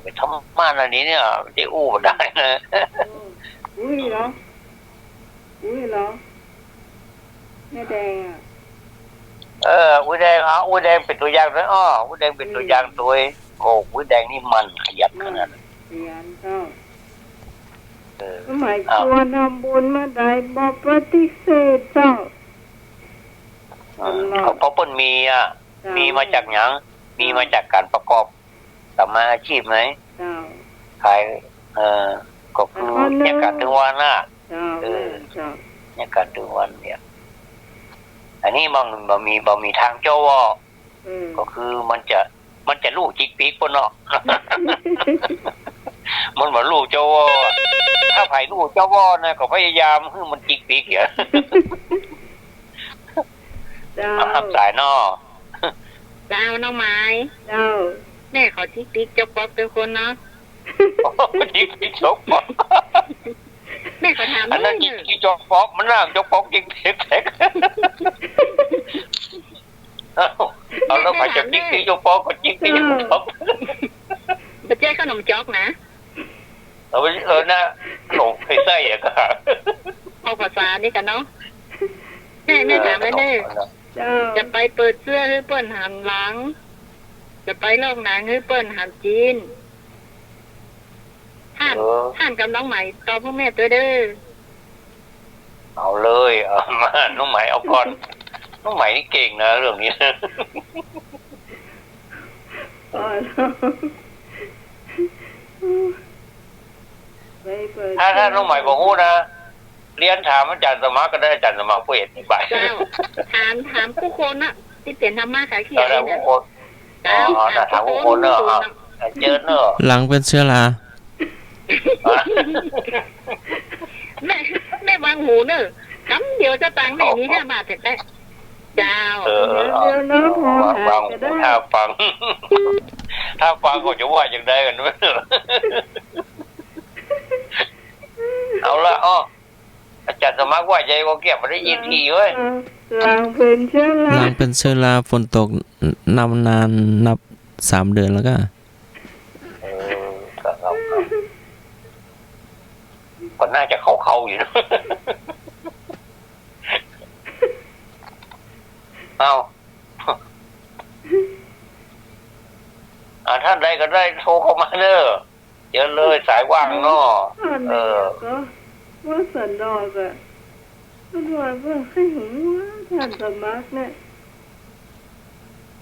เป็นธรรมะอันนี้เนี่ยได้อู้ได้นะอุ้ยเหรอแม่แดงอุ้ยแดงอุ้ยแดงเป็นตัวอย่างด้วยอุ้ยแดงเป็นตัวอย่างตัวอุ้ยแดงนี่มันขยันขนาดนั้นขยันเจ้าหมายชวนทำบุญเมื่อใดบ่ปฏิเสธเจ้าเพราะเพิ่นมีมาจากหยังมีมาจากการประกอบสมาอาชีพไหมขายก็คือเนี่ยการถึงวันน่ะเนี่ยการถึงวันเนี่ยอันนี้บ่มีทางเจ้าว่าก็คือมันจะลูกจิกปีกปนเนาะมันบ่ลูกเจ้าว่า ถ้าไผ่ลูกเจ้าว่อนะก็พยายามให้มันจิกปีกเหี่ย เจ้า ทำสายนอ ดาวน้องไม้ เจ้า แม่ขอจิ๊กติ๊กเจ้าป๊อกเป็นคนเนาะ จิกปีกจกปอก แม่ขอถาม อันนั้น ห จิ น่อย กจกปอกมันน่าจกปอกจิกปีกเล็กเอาแล้วไปจะจิกปีกจกปอกก็จิกปีกจกปอก ประเจ้ขนมจ๊อกนะ นะหลงไปไส้อะก็ เอาภาษานี่กันเนาะแม่ถามแล้วเนี่ย เจ้า จะไปเปิดเสื้อหรือเปิ้นหันหลัง จะไปโลกหนังหรือเปิ้นหันจีนท่านกับน้องใหม่ตอบพ่อแม่ตัวเด้อ เอาเลยเอามาน้องใหม่เอาก่อนน้องใหม่นี่เก่งนะเรื่องนี้ อ๋อไปเปิด ถ้าน้องใหม่บอกฮู้นะเรียนถามอาจารย์สมัครก็ได้อาจารย์สมัครผู้เห็นอธิบาย เจ้าถามผู้คนน่ะที่เปลี่ยนธรรมะขายเขีย ตอน น แรก เนี่ย ผู้คนอ๋อถามผู้คนเนอะเจอเนอะ หลังเป็นเชื้อรา แม่วางหูเนอะคำเดียวจะตังค์แม่นี้5 บาทเสร็จแล้วเจ้า เดี๋ยวน้องพอหา ฟัง ก็ได้ ถ้าฟังก็จะว่าอย่างไรกันไม่รู้เอาละอ้ออาจารย์สมัครว่าใจก็เก็บมาได้ยินทีเว้ย หลังเป็นเชื้อ ห รา ลังเป็นเชื้อราฝนตกนานนับ3 เดือนแล้วก็ ครับก็น่าจะเข้าอยู่นะเอาท่านใดก็ได้โทรเข้ามาเนอะเยอะเลยสายว่างเนาะ ท่านเนี่ยก็ว่าสันดอกอะมันว่าเพื่อให้หูว่าท่านสมัครเนี่ย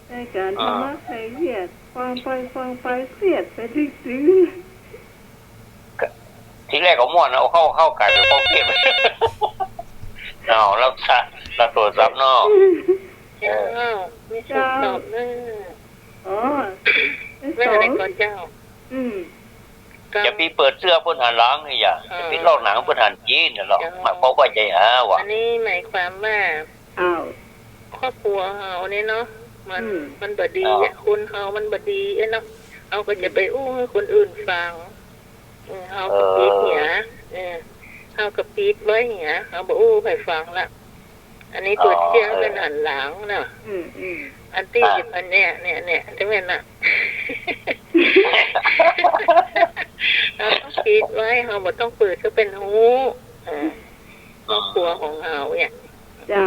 ในการธรรมะใครเครียดฟังไปเครียดไปซื้อ ทีแรกก็ม่วนเอาเข้ากลายเป็นข้อเก็บเอาแล้วเราตรวจรับเนาะ เจ้าไม่สุดตอบเนอะ อ๋อ แม่อะไรก่อนเจ้า จะปีเปิดเสื้อเพื่อนหันหลังไงอย่าจะปีลอกหนังเพื่อนหันจีนเนี่ยหรอกหมายความว่าใจหาวะ อันนี้หมายความว่า อ้าว ครอบครัวเฮาเนี่ยเนาะมันบดีคนเฮามันบดีเนาะเอาก็จะไปอู้ให้คนอื่นฟังเฮาก็ปิดเหียเฮาก็ปิดไว้เหียเฮาบ่อู้ให้ฟังละอันนี้ตัวเชี่ยเป็นหันหลังเนาะอันที่อันเนี้ยจังแม่นน่ะเราต้องปิดไว้เฮาบ่ต้องเปิดก็เป็นหูครอบครัวของเฮาเนี่ย เจ้า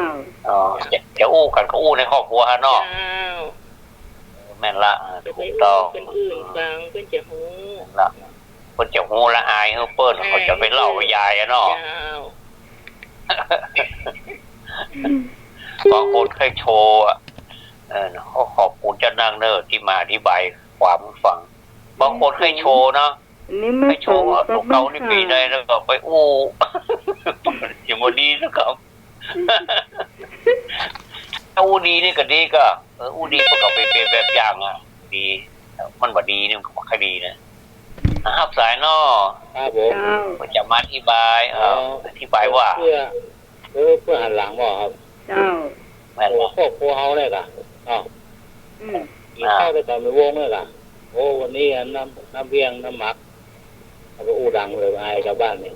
จะอู้กันก็อู้ในครอบครัวฮะเนาะแม่นละถูกต้อง เป็นอื่นฟังเป็นจะหู ละเพิ่นจะหูละอายเฮาเปิ้นเขาจะไปเล่าไปยายอะเนาะบางคนเคยโชว์เขาขอบคุณเจ้านางเนอร์ที่มาอธิบายความฟังบางคนเคยโชว์เนาะ นี่ไม่ ไปโชว์ว่าของเขานี่ปีใดแล้วก็ไปอู้อย่างวันนี้นะครับถ้าอู้ดีนี่ก็ดีก็อู้ดีก็ไปเป็นแบบอย่างอ่ะดีมันบ่ดีนี่มันก็คดีนะครับสายนอ ครับผม จะมาอธิบายอธิบายว่า เพื่อหันหลังบ่ครับ เจ้า แม่น ครอบครัวเฮาเนี่ยล่ะกินข้าวไปก่อนไปวงเนี่ยล่ะโอ้วันนี้น้ำเบี้ยงน้ำหมักเอาไปอู้ดังเลยอายชาวบ้านนี่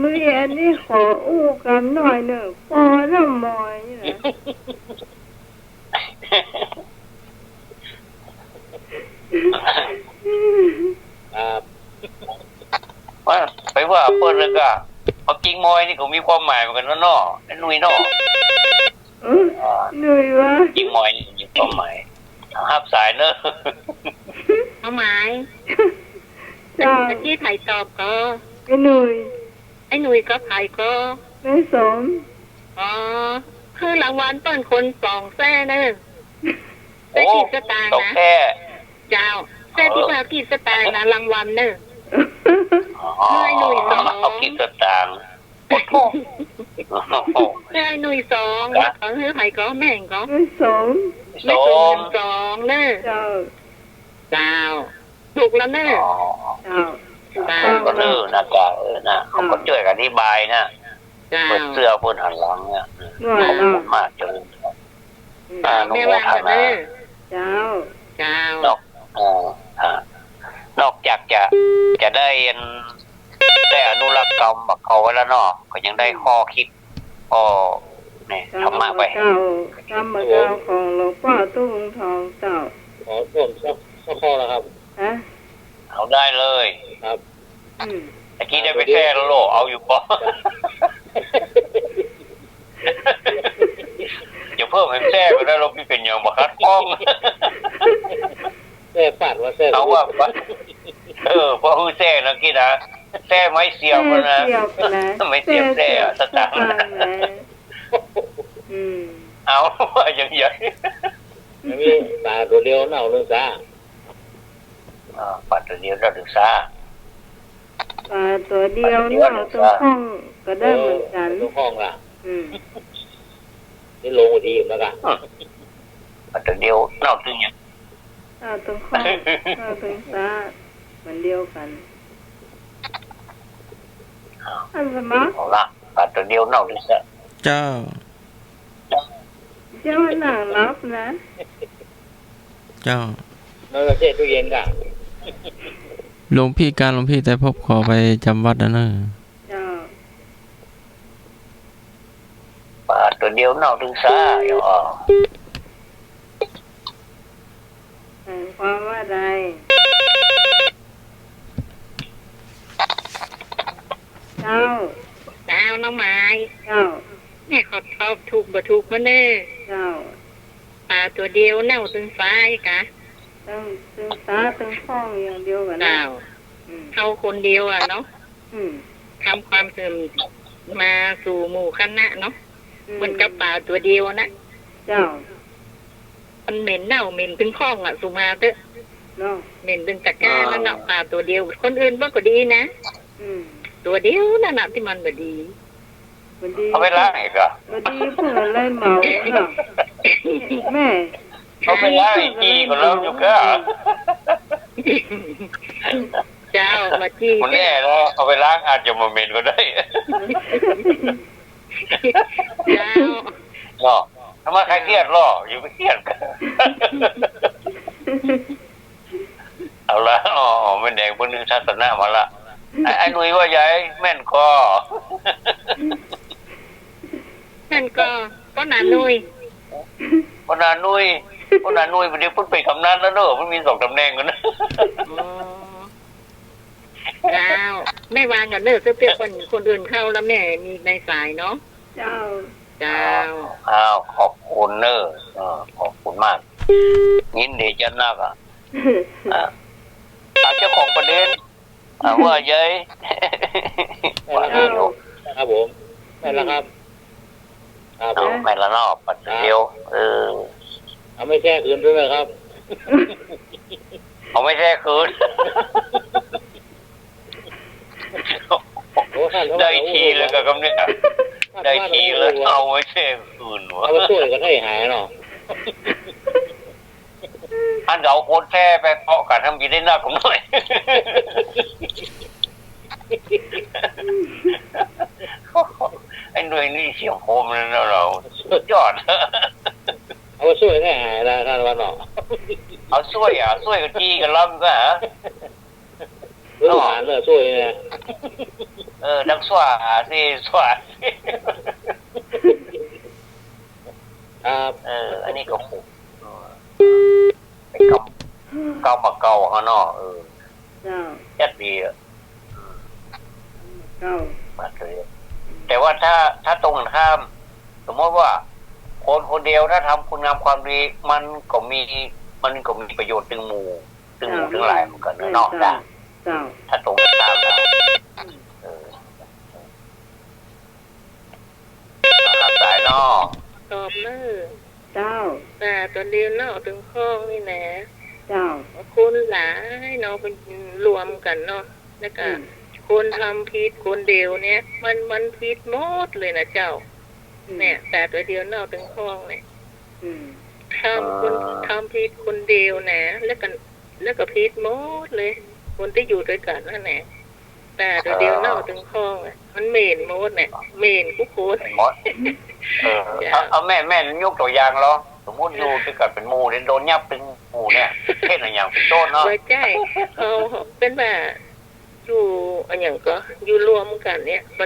มืออันนี้ขออู้กันหน่อยเนอะพอน้ำมอยนี่นะ ครับ ว่าไปว่าเปิ้ลเลยก็เอาจริงมอยนี่ก็มีความหมายเหมือนกันเนาะไอ้นุ้ยเนาะ เหนื่อยวะ จริงมอยนี่มีความหมายฮับสายเนอะ เอาหมาย เจ้า ตะกี้ไผ่ตอบก็ ไอ้หนุ่ย ไอ้หนุ่ยก็ไผ่ก็ ไม่สม อ๋อคือรางวัลต้นคน2 แซ่เนอะได้ โอ้ กี่สตางค์ ต้อง นะ แค่ เจ้าแซ่ที่มากี่สตางค์นะรางวัลเนอะ ให้หนุ่ยเอาคิดสตางค์โอ้โห ให้หนุ่ย2แล้วก็ให้ไผ่ก็แม่งก็ ไม่สม สม สองเนอะ เจ้า เจ้าถูกแล้วเนอะ เจ้า เจ้า ก็เนิ่นนะกะนะเขาก็ช่วยกันอธิบายนะ เจ้า เปิดเสื้อเปิดหันหลังเนี่ย หน่วย ขอบ เนาะ คุณมากเจริญนุ แม่ โม วาง ท กันเน นา อะ เจ้า เจ้าน อกนอกจากจะได้อนุรักษ์กรรมบักเขาไว้แล้วเนาะก็ยังได้ข้อคิดข้อเนี่ยธรรมะไป เจ้าธรรมเจ้าของหลวงพ่อตุ้งทองเจ้า ขอส่วนสักข้อแล้วครับ ฮะ เอาได้เลย ครับ ตะกี้ได้ไปแท้แล้วโลเอาอยู่ปะอย่าเพิ่มให้แท้ก็ได้เราพี่เป็นอย่างบักคัดป้อง แซ่ปัดว่าแซ่ เอาว่าเพราะฮือแท้นะกี้นะแท้ไม้เสียบนะ เสียบนะ ไม่เสียบแท้สตางค์ นะ เอาว่าอย่างใหญ่ ไม่มีปลาตัวเดียวเน่าเรื่องซ่า ปัตตานีเราศึกษา ปลาตัวเดียวเนาะตรงห้องก็ได้เหมือนกัน ทุกห้องล่ะ นี่ลงทีแล้วกัน ปัตตานีนอกตึงอย่าง ตรงห้องตรงซ้าเหมือนเดียวกันอันสมะ เอาละปัตตานีนอกตึงซะ เจ้า เจ้าหนังรับนะ เจ้า แล้วเราเช็ดตู้เย็นกัน หลวงพี่การหลวงพี่แต่พบขอไปจำวัดนะเนอะ เจ้า ปัตตานีนอกตึงซะอย่างความว่าใดเจ้า เจ้าน้องไม้ เจ้า แม่ขอตอบถูกบ่ถูกมาเนอะ เจ้า ปลาตัวเดียวเน่าตึงฟ้ายกะ ต้องตึงตาตึงห้องอย่างเดียวกันนะ เจ้าเขาคนเดียวอ่ะเนาะ อืม ทำความเสื่อมมาสู่หมู่คณะเนาะเหมือนกับปลาตัวเดียวนะ เจ้า มันเหม็นเน่าเหม็นถึงข้องอ่ะสุมาเตอะ เนาะ เหม็นถึงตะกร้าแล้วเนาะปลาตัวเดียว คนอื่นบ้างก็ดีนะ ตัวเดียวนั่นน่ะที่มันบ่ดี วันดี เอาไปล้างอีกอ่ะ วันดีเพื่ออะไรเมาเนาะแม่ เอาไปล้างอีกทีก็แล้วอยู่ก็ เจ้ามาจี้ คนแน่แล้วเอาไปล้างอาจจะมาเหม็นก็ได้ เจ้า เนาะถ้ามาใครเครียดล่ออยู่ไม่เครียดกันเอาละไม่แดงพวกนึงทัศนะมาละไอ้หนุ่ยว่าใหญ่แม่นคอ นั่นก็หนาหนุ่ย พนานุ่ยวันนี้พูดไปคำนั้นแล้วเนอะมันมี2ตำแหน่งกันนะ เจ้าไม่วางกันเนอะเพื่อคนอื่นเข้าแล้วแม่มีในสายเนาะ เจ้า เจ้า ขอบคุณเนอะขอบคุณมากยินดีจะนักเจ้าของประเด็นว่าใหญ่ว่าเดียว ครับผมไม่ละครับครับผม ไม่ละนอกปัดเดียวเอาไม่แช่คืนด้วยไหมครับ เอาไม่แท้คืนได้ทีแล้วก็กำเนิดได้ทีแล้วเอาไว้แท้คืนวะ เอาไปช่วยกันให้หายเนาะ อันเอาคนแท้ไปเพาะกันทำกินได้หน้าของหน่อยไอ้หน่วยนี่เสียงโคมนั่นเราสุดยอด เอาไปช่วยให้หายนะท่านวันเนาะ เอาช่วยกันจี้กันล้ำซะฮะ เรื่องหาเนอะช่วยเนี่ย นักสวาสิสวา ครับ อันนี้ก็ผูกไปเก่ามาเก่าเขาเนาะเจ้า ยัดดีอ่ะ เจ้า มาเลยแต่ว่าถ้าตรงกันข้าม สมมติว่าคนเดียวถ้าทำคุณงามความดีมันก็มีประโยชน์ถึงหมู่ถึงหลายเหมือนกันเนาะจ้ะถ้าตรงกันข้ามแล้วสายนอก ตอบเนอะ เจ้า แต่ตัวเดียวเน่าถึงข้องนี่แหละ เจ้า คนหลายเนาะเป็นรวมกันเนาะแล้วก็คนทำผิดคนเดียวเนี่ยมันผิดหมดเลยนะเจ้าเนี่ยแต่ตัวเดียวเน่าถึงข้องเนี่ยท ทำพิษคนเดียวนะแล้วก็พิษหมดเลย คนที่อยู่ด้วยกันนั่นแหละแต่ตัวเดียวเน่าถึงคอมันเหม็นหมดเนี่ยเหม็นกุ๊กโคตร หมดเอาแม่ยกตัวอย่างเหรอสมมติอยู่ด้วยกันเป็นหมู่เนี่ยโดนยับเป็นหมู่เนี่ยเช่นอะไรอย่างเป็นต้นเนาะ ไม่ใช่เขาเป็นแบบอยู่อะไรอย่างก็อยู่รวมกันเนี่ยมั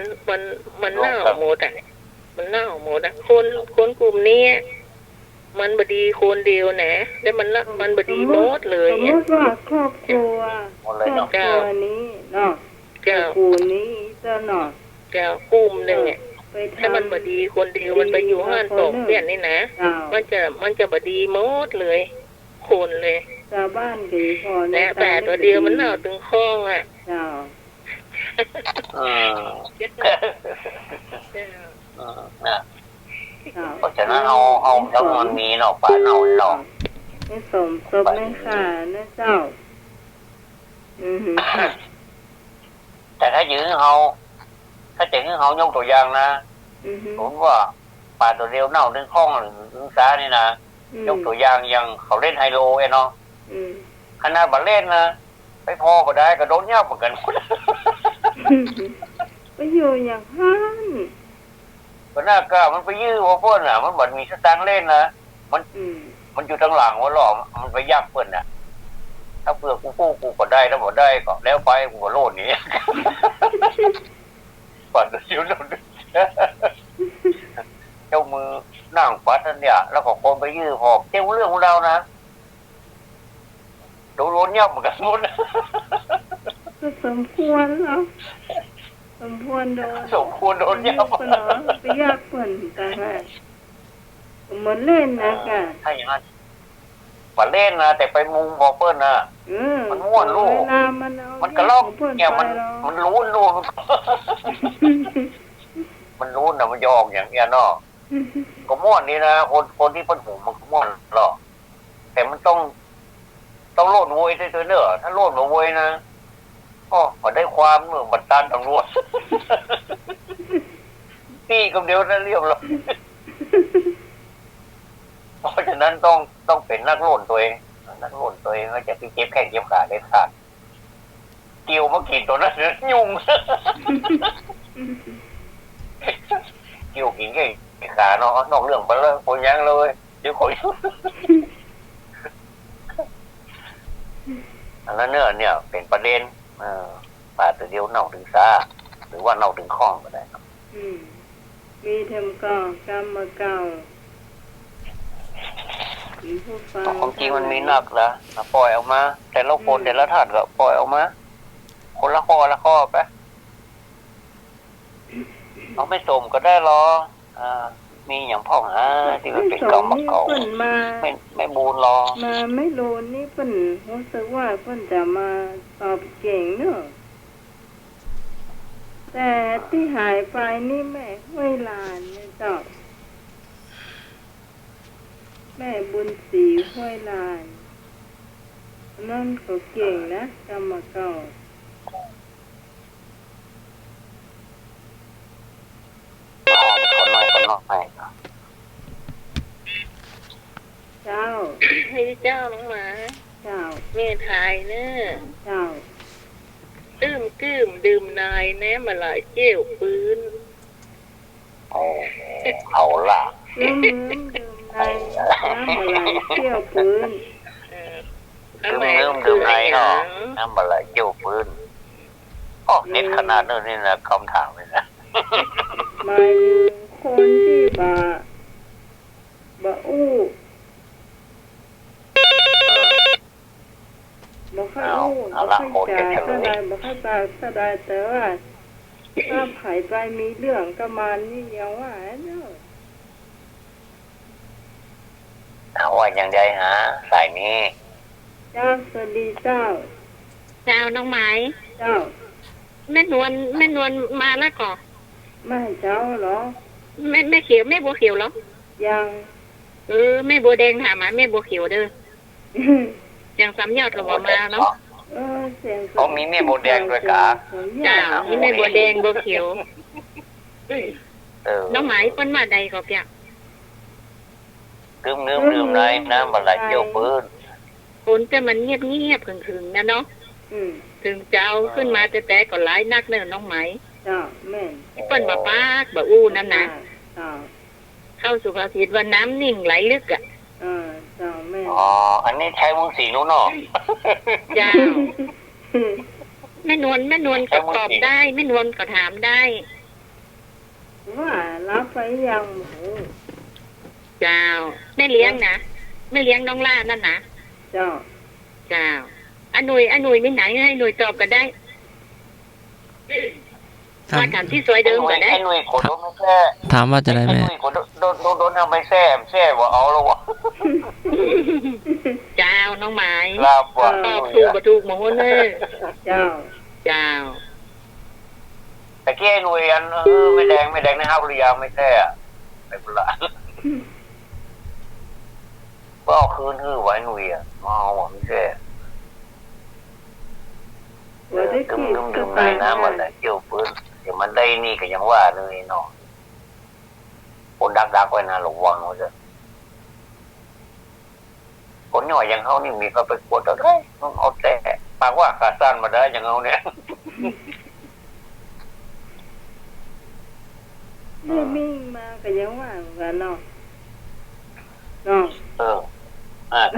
นเน่าหมดอ่ะมันเน่าหมดอ่ะคนกลุ่มนี้มันบดีคนเดียวนะแล้วมันบดีหมดเลย สม เนี่ย มติว่าครอบครัวนี้เนาะกูนี้เจ้าเนาะ แกกลุ่มหนึ่งเนี่ยถ้ามันบดีคนเดียวมันไปอยู่ห้านสองเปลี่ยนนี่นะมันจะบดีหมดเลยคนเลย ชาวบ้านกี่คน แต่ตัวเดียวมันเน่าถึงคออ่ะ เจ้า เพราะฉะนั้นเอาแล้วมันมีเนาะป่าเน่าหลอก ไม่สมศพไม่ขานะเจ้าแต่ถ้ายื้อถ้าจะยื้อยกตัวอย่างนะผมว่าป่าตัวเดียวเน่าถึงคล้องหรือซ้านี่นะยกตัวอย่างอย่างเขาเล่นไฮโลเนาะขนาดบัลเล่นนะไปพอก็ได้ก็โดนยับเหมือนกันไปอยู่อย่างนั้น ก็น่ากล้ามันไปยื้อว่าเพื่อนอ่ะมันบัดมีสตางค์เล่นนะมันอยู่ทั้งหลังว่าหล่อมันไปยักเพื่อนอ่ะถ้าเพื่อกูก็ได้ถ้าบอกได้ก็แล้วไปกูก็โลดนี้ปัดเดี๋ยวโดนเจ้ามือนั่งปัดนั่นเนี่ยแล้วก็คนไปยื้อพอเจ้าเรื่องของเรานะโดนยับเหมือนกันหมดก็สมควรแล้วสมควรโดนยับไปยากเปิ่นแต่เหมือนเล่นนะกะถ้าอย่างนั้นมาเล่นนะแต่ไปมุงบอกเปิ้ลนะมันม้วนลูกมันกระลอกเนี่ยมันรู้ลูกมันรู้นะมันยอมอย่างเงี้ยเนาะก็ม้วนนี่นะคนที่เปิ้ลหูมันก็ม้วนหรอกแต่มันต้องโลดโวยด้วยตัวเนอะถ้าโลดโวยนะก็ได้ความเมื่อบัตรตานตำรวจพี่คนเดียวนั่นเรียบร้อยเพราะฉะนั้นต้องเป็นนักโลดตัวเองก็จะพี่เจ็บแข้งเจ็บขาได้ขาดเกี่ยวมากินตัวนั้นยุ่งเกี่ยวกินแค่ขาเนาะนอกเรื่องไปแล้วคนยังเลยเดี๋ยวขอยอันนั้นเนี่ยเป็นประเด็นป่าตัวเดียวเน่าถึงซาหรือว่าเน่าถึงคล้องก็ได้ครับมีทำก่อกรรมเก่าความจริงมันมีนักนะปล่อยออกมาแต่ละคนแต่ละท่านก็ปล่อยออกมาคนละข้อไปเอาไม่สมก็ได้หรอมีอย่างพ่อหาที่มันเป็นกรรมเก่าไม่บูนหรอมาไม่โลนนี่เพิ่นรู้สึกว่าเพิ่นจะมาตอบเก่งเนอะแต่ที่หายไปนี่แม่ห้วยลานเนี่ยเจ้าแม่บุญศรีห้วยลานนั่นเขาเก่งนะกรรมเก่าเจ้าให้เจ้าน้องหมาเจ้าเมทายเนอะเจ้าดื่มนายแน่มาหลายเจี้ยวปืนเอาล่ะดื่มนายน้ำมาหลายเจี้ยวปืนดื่มนายเนาะน้ำมาหลายเจี้ยวปืนเน็ตขนาดนี้นะคำถามเลยนะมาอยู่คนที่บ่อู้บ่ค่อยอู้บ่ค่อยจ่ายก็ได้บ่ค่อยจ่ายก็ได้แต่ว่าถ้าไผไปมีเรื่องกับมันนี่ยังว่าเนาะเอาว่าอย่างไรฮะสายนี้เจ้าสวัสดีเจ้าน้องไม้เจ้าแม่นวลมาแล้วก่อไม่เจ้าเหรอแม่เขียวแม่บัวเขียวเหรอยังแม่บัวแดงถามมาแม่บัวเขียวเด้อยังซ้ำยอดกับมาเนาะเสียงมีแม่บัวแดงด้วยกะจ้ามีแม่บัวแดงบัวเขียวน้องหมายเปิ้นมาใดก็เปียก ดื่มในน้ำบะไหลเกี่ยวปืน ฝนจะมันเงียบๆขึงๆนะเนาะถึงจะเอาขึ้นมาแต่ก็หลายนักเนอะน้องไหมจ้าแม่นที่เปิ้นบ่ปากบ่อู้นั่นนะเข้าสุภาษิตว่าน้ำนิ่งไหลลึกอ่ะจ้าแม่นอ๋ออันนี้ใช้มึงสีนู้นเนาะจ้าแม่นวลก็ตอบได้แม่นวลก็ถามได้ว่ารับไปยังเจ้าแม่เลี้ยงนะแม่เลี้ยงน้องล่านั่นนะเจ้าอหนุ่ยไม่ไหนให้หนุ่ยตอบก็ได้มาถามที่สวยเดิมก็ได้หนุ่ยขนโดนไม่แซ่ ถามว่าจะได้ไหมหนุ่ยขนโดนทำไม่แซ่ว่าเอาแล้ววะเจ้าน้องหมายลาบว่ะตอบถูกหมดเลยเจ้าแต่กี้หนุ่ยอันไม่แดงนะครับหรือยังไม่แซ่ไม่เป็นไรก็เอาคืนไว้หนุ่ยอ่ะมาเอาไม่แซ่ดื่มในน้ำมันแหละเกี่ยวปืนเดี๋ยวมันได้นี่ก็ยังว่าเลยเนาะคนดักไว้นะระวังไว้เลยคนหน่อยอย่างเขานี่มีเขาไปกดเอาได้ต้องเอาแต่ปากว่าขาสั้นมาได้อย่างเขาเนี่ยนี่มิ่งมาก็ยังว่ากันเนาะกัน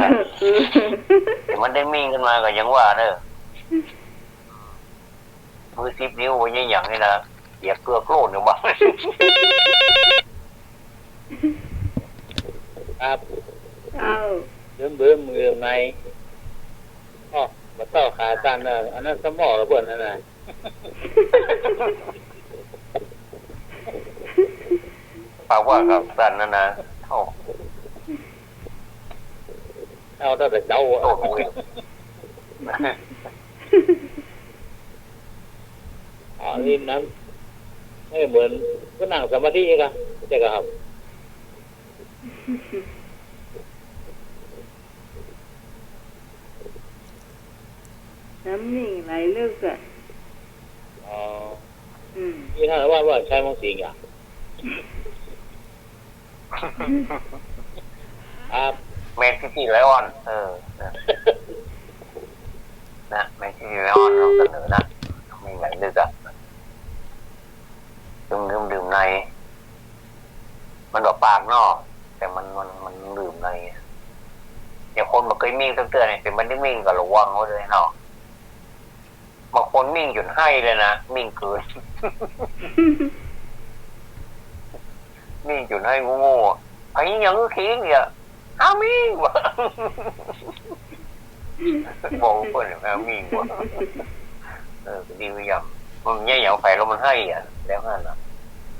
แต่มันได้มิ่งขึ้นมาก็ยังว่าเนอะมือ10 นิ้วไว้อย่างนี้นะอย่าเกลือโกรธหรือบ้างครับเบิ่มมือในมาต่อขาสั้นนะอันนั้นสมองระเบิดนั่นน่ะปากว่ากับสั้นนั่นนะเอาแต่เจ้านี่นั้นไม่เหมือนก็นั่งสมาธิกันใช่ครับน้ำนิ่งไหลลึกอ่ะนี่ถ้าว่าใช้มองสิงอ่ะครับแมนซิตี้ไลออนนะแมนซิตี้ไลออนเราเสนอนะไม่ไหลลึกอ่ะดื่มในมันบอกปากนอกแต่มันดื่มในอย่างคนมันเคยมิ่งเตือนเนี่ยเป็นมันได้มิ่งกับระวังไว้เลยเนาะบางคนมิ่งจนให้เลยนะมิ่งเกินมิ่งจนให้งูไอ้ยังขี้เนี่ยมิ่งวะบอกเพื่อนมิ่งวะดีวิยำมันเนี่ยอย่างไฟลมมันให้อ่ะแล้วนั่นน่ะ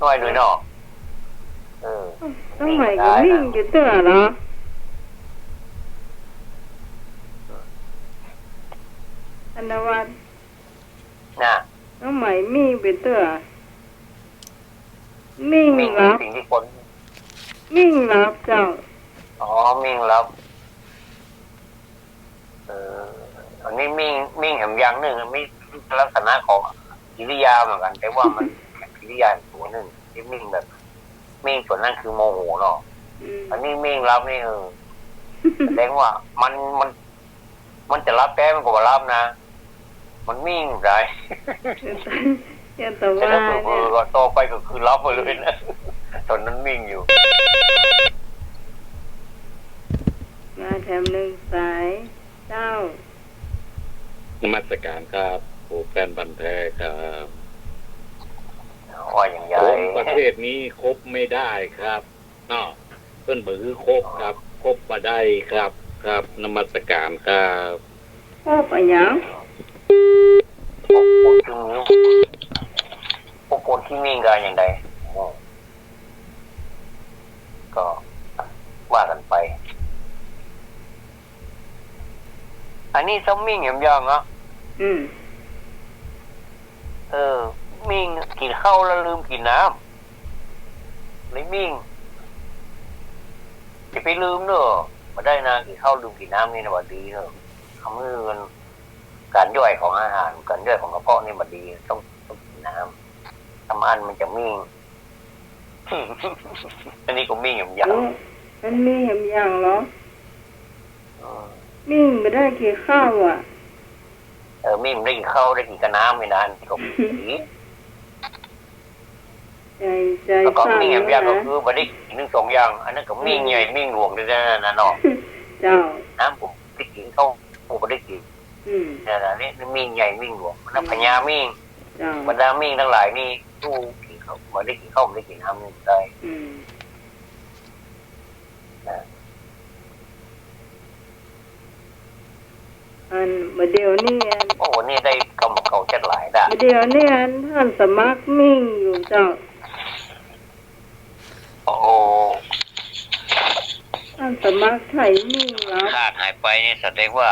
น้อยด้วยเนาะต้องใหม่ก็มิ่งอยู่เตื้อเหรออันวัดน่ะต้องใหม่มิ่งเป็นเตื้อมิ่งรับสิ่งที่คน มิ่งรับเจ้ามิ่งรับอันนี้มิ่งแหมอย่างหนึ่งมีลักษณะของกิริยาเหมือนกันแต่ว่ามันกิริยาตัวหนึ่งที่มิ่งแบบมิ่งส่วนนั้นคือโมโหเนาะอันนี้มิ่งรับนี่แสดงว่ามันจะรับแก้มันก็รับนะมันมิ่งได้แต่ว่าเนี่ยต่อไปก็คือรับไปเลยนะตอนนั้นมิ่งอยู่งานแถมหนึ่งสายเจ้านมัสการครับผู้แฟนบันเทิงครับว่าอย่างไรประเทศนี้คบไม่ได้ครับเพื่อนมือคบครับคบมาได้ครับนมัสการครับพ่อไปยังพวกคนที่มิ่งกันอย่างไรก็ว่ากันไปอันนี้ซ้ำมิ่งอย่างยังเนาะมิ่งกินข้าวแล้วลืมกินน้ำเลยมิ่งจะไปลืมเนอะมาได้นะกินข้าวลืมกินน้ำนี่นะว่าดีเนอะทำให้การย่อยของอาหารการย่อยของกระเพาะนี่มันดีต้องกินน้ำทำอันมันจะมิ่งอันนี้ก็มิ่งอย่างยัง มันมีเห็นอย่างเหรอมิ่งไม่ได้กี่ข้าวอ่ะมิ่งได้กี่ข้าวได้กี่กระน้ำไม่นานก็ผีใจแล้วก็มิ่งอย่างก็คือบัดนี้1 2อย่างอันนั้นก็มิ่งใหญ่มิ่งหลวงด้วยนะเนาะเจ้าน้ำผมได้กินข้าวผมไม่ได้กินนี่มิ่งใหญ่มิ่งหลวงน้ำพญามิ่งบรรดามิ่งทั้งหลายนี่ตู้กินข้าวมาได้กินข้าวไม่ได้กินน้ำได้อันมาเดียวนี่โอ้นี่ได้กำเขาจัดหลายได้เดียวนี่ท่านสมัครมิ่งอยู่เจ้าโอ้ท่านสมัครไทยมิ่งแล้วขาดหายไปนี่แสดงว่า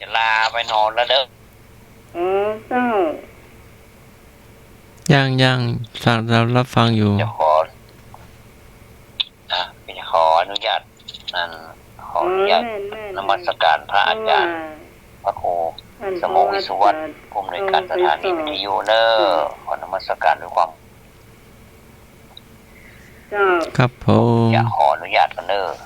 จะลาไปนอนแล้วเด้อเจ้ายังฟังเรารับฟังอยู่จะขออนุญาตนั่นขออนุญาตนมัสการพระอาจารย์พระครูสมงวิสุวัตรผู้อำนวยการสถานีวิทยุเนอร์ขอนมัสการด้วยความครับผมอยากขออนุญาตกันเนอร์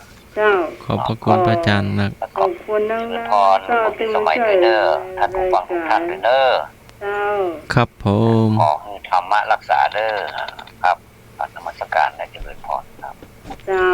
ขอบพระคุณพระอาจารย์นะขอบคุณนะพรคุณสมัยด้วยเนอร์ท่านผู้ฟังทุกท่านด้วยเนอร์ครับผมขอให้ธรรมะรักษาเด้อครับนมัสการและเจริญพรครับเจ้า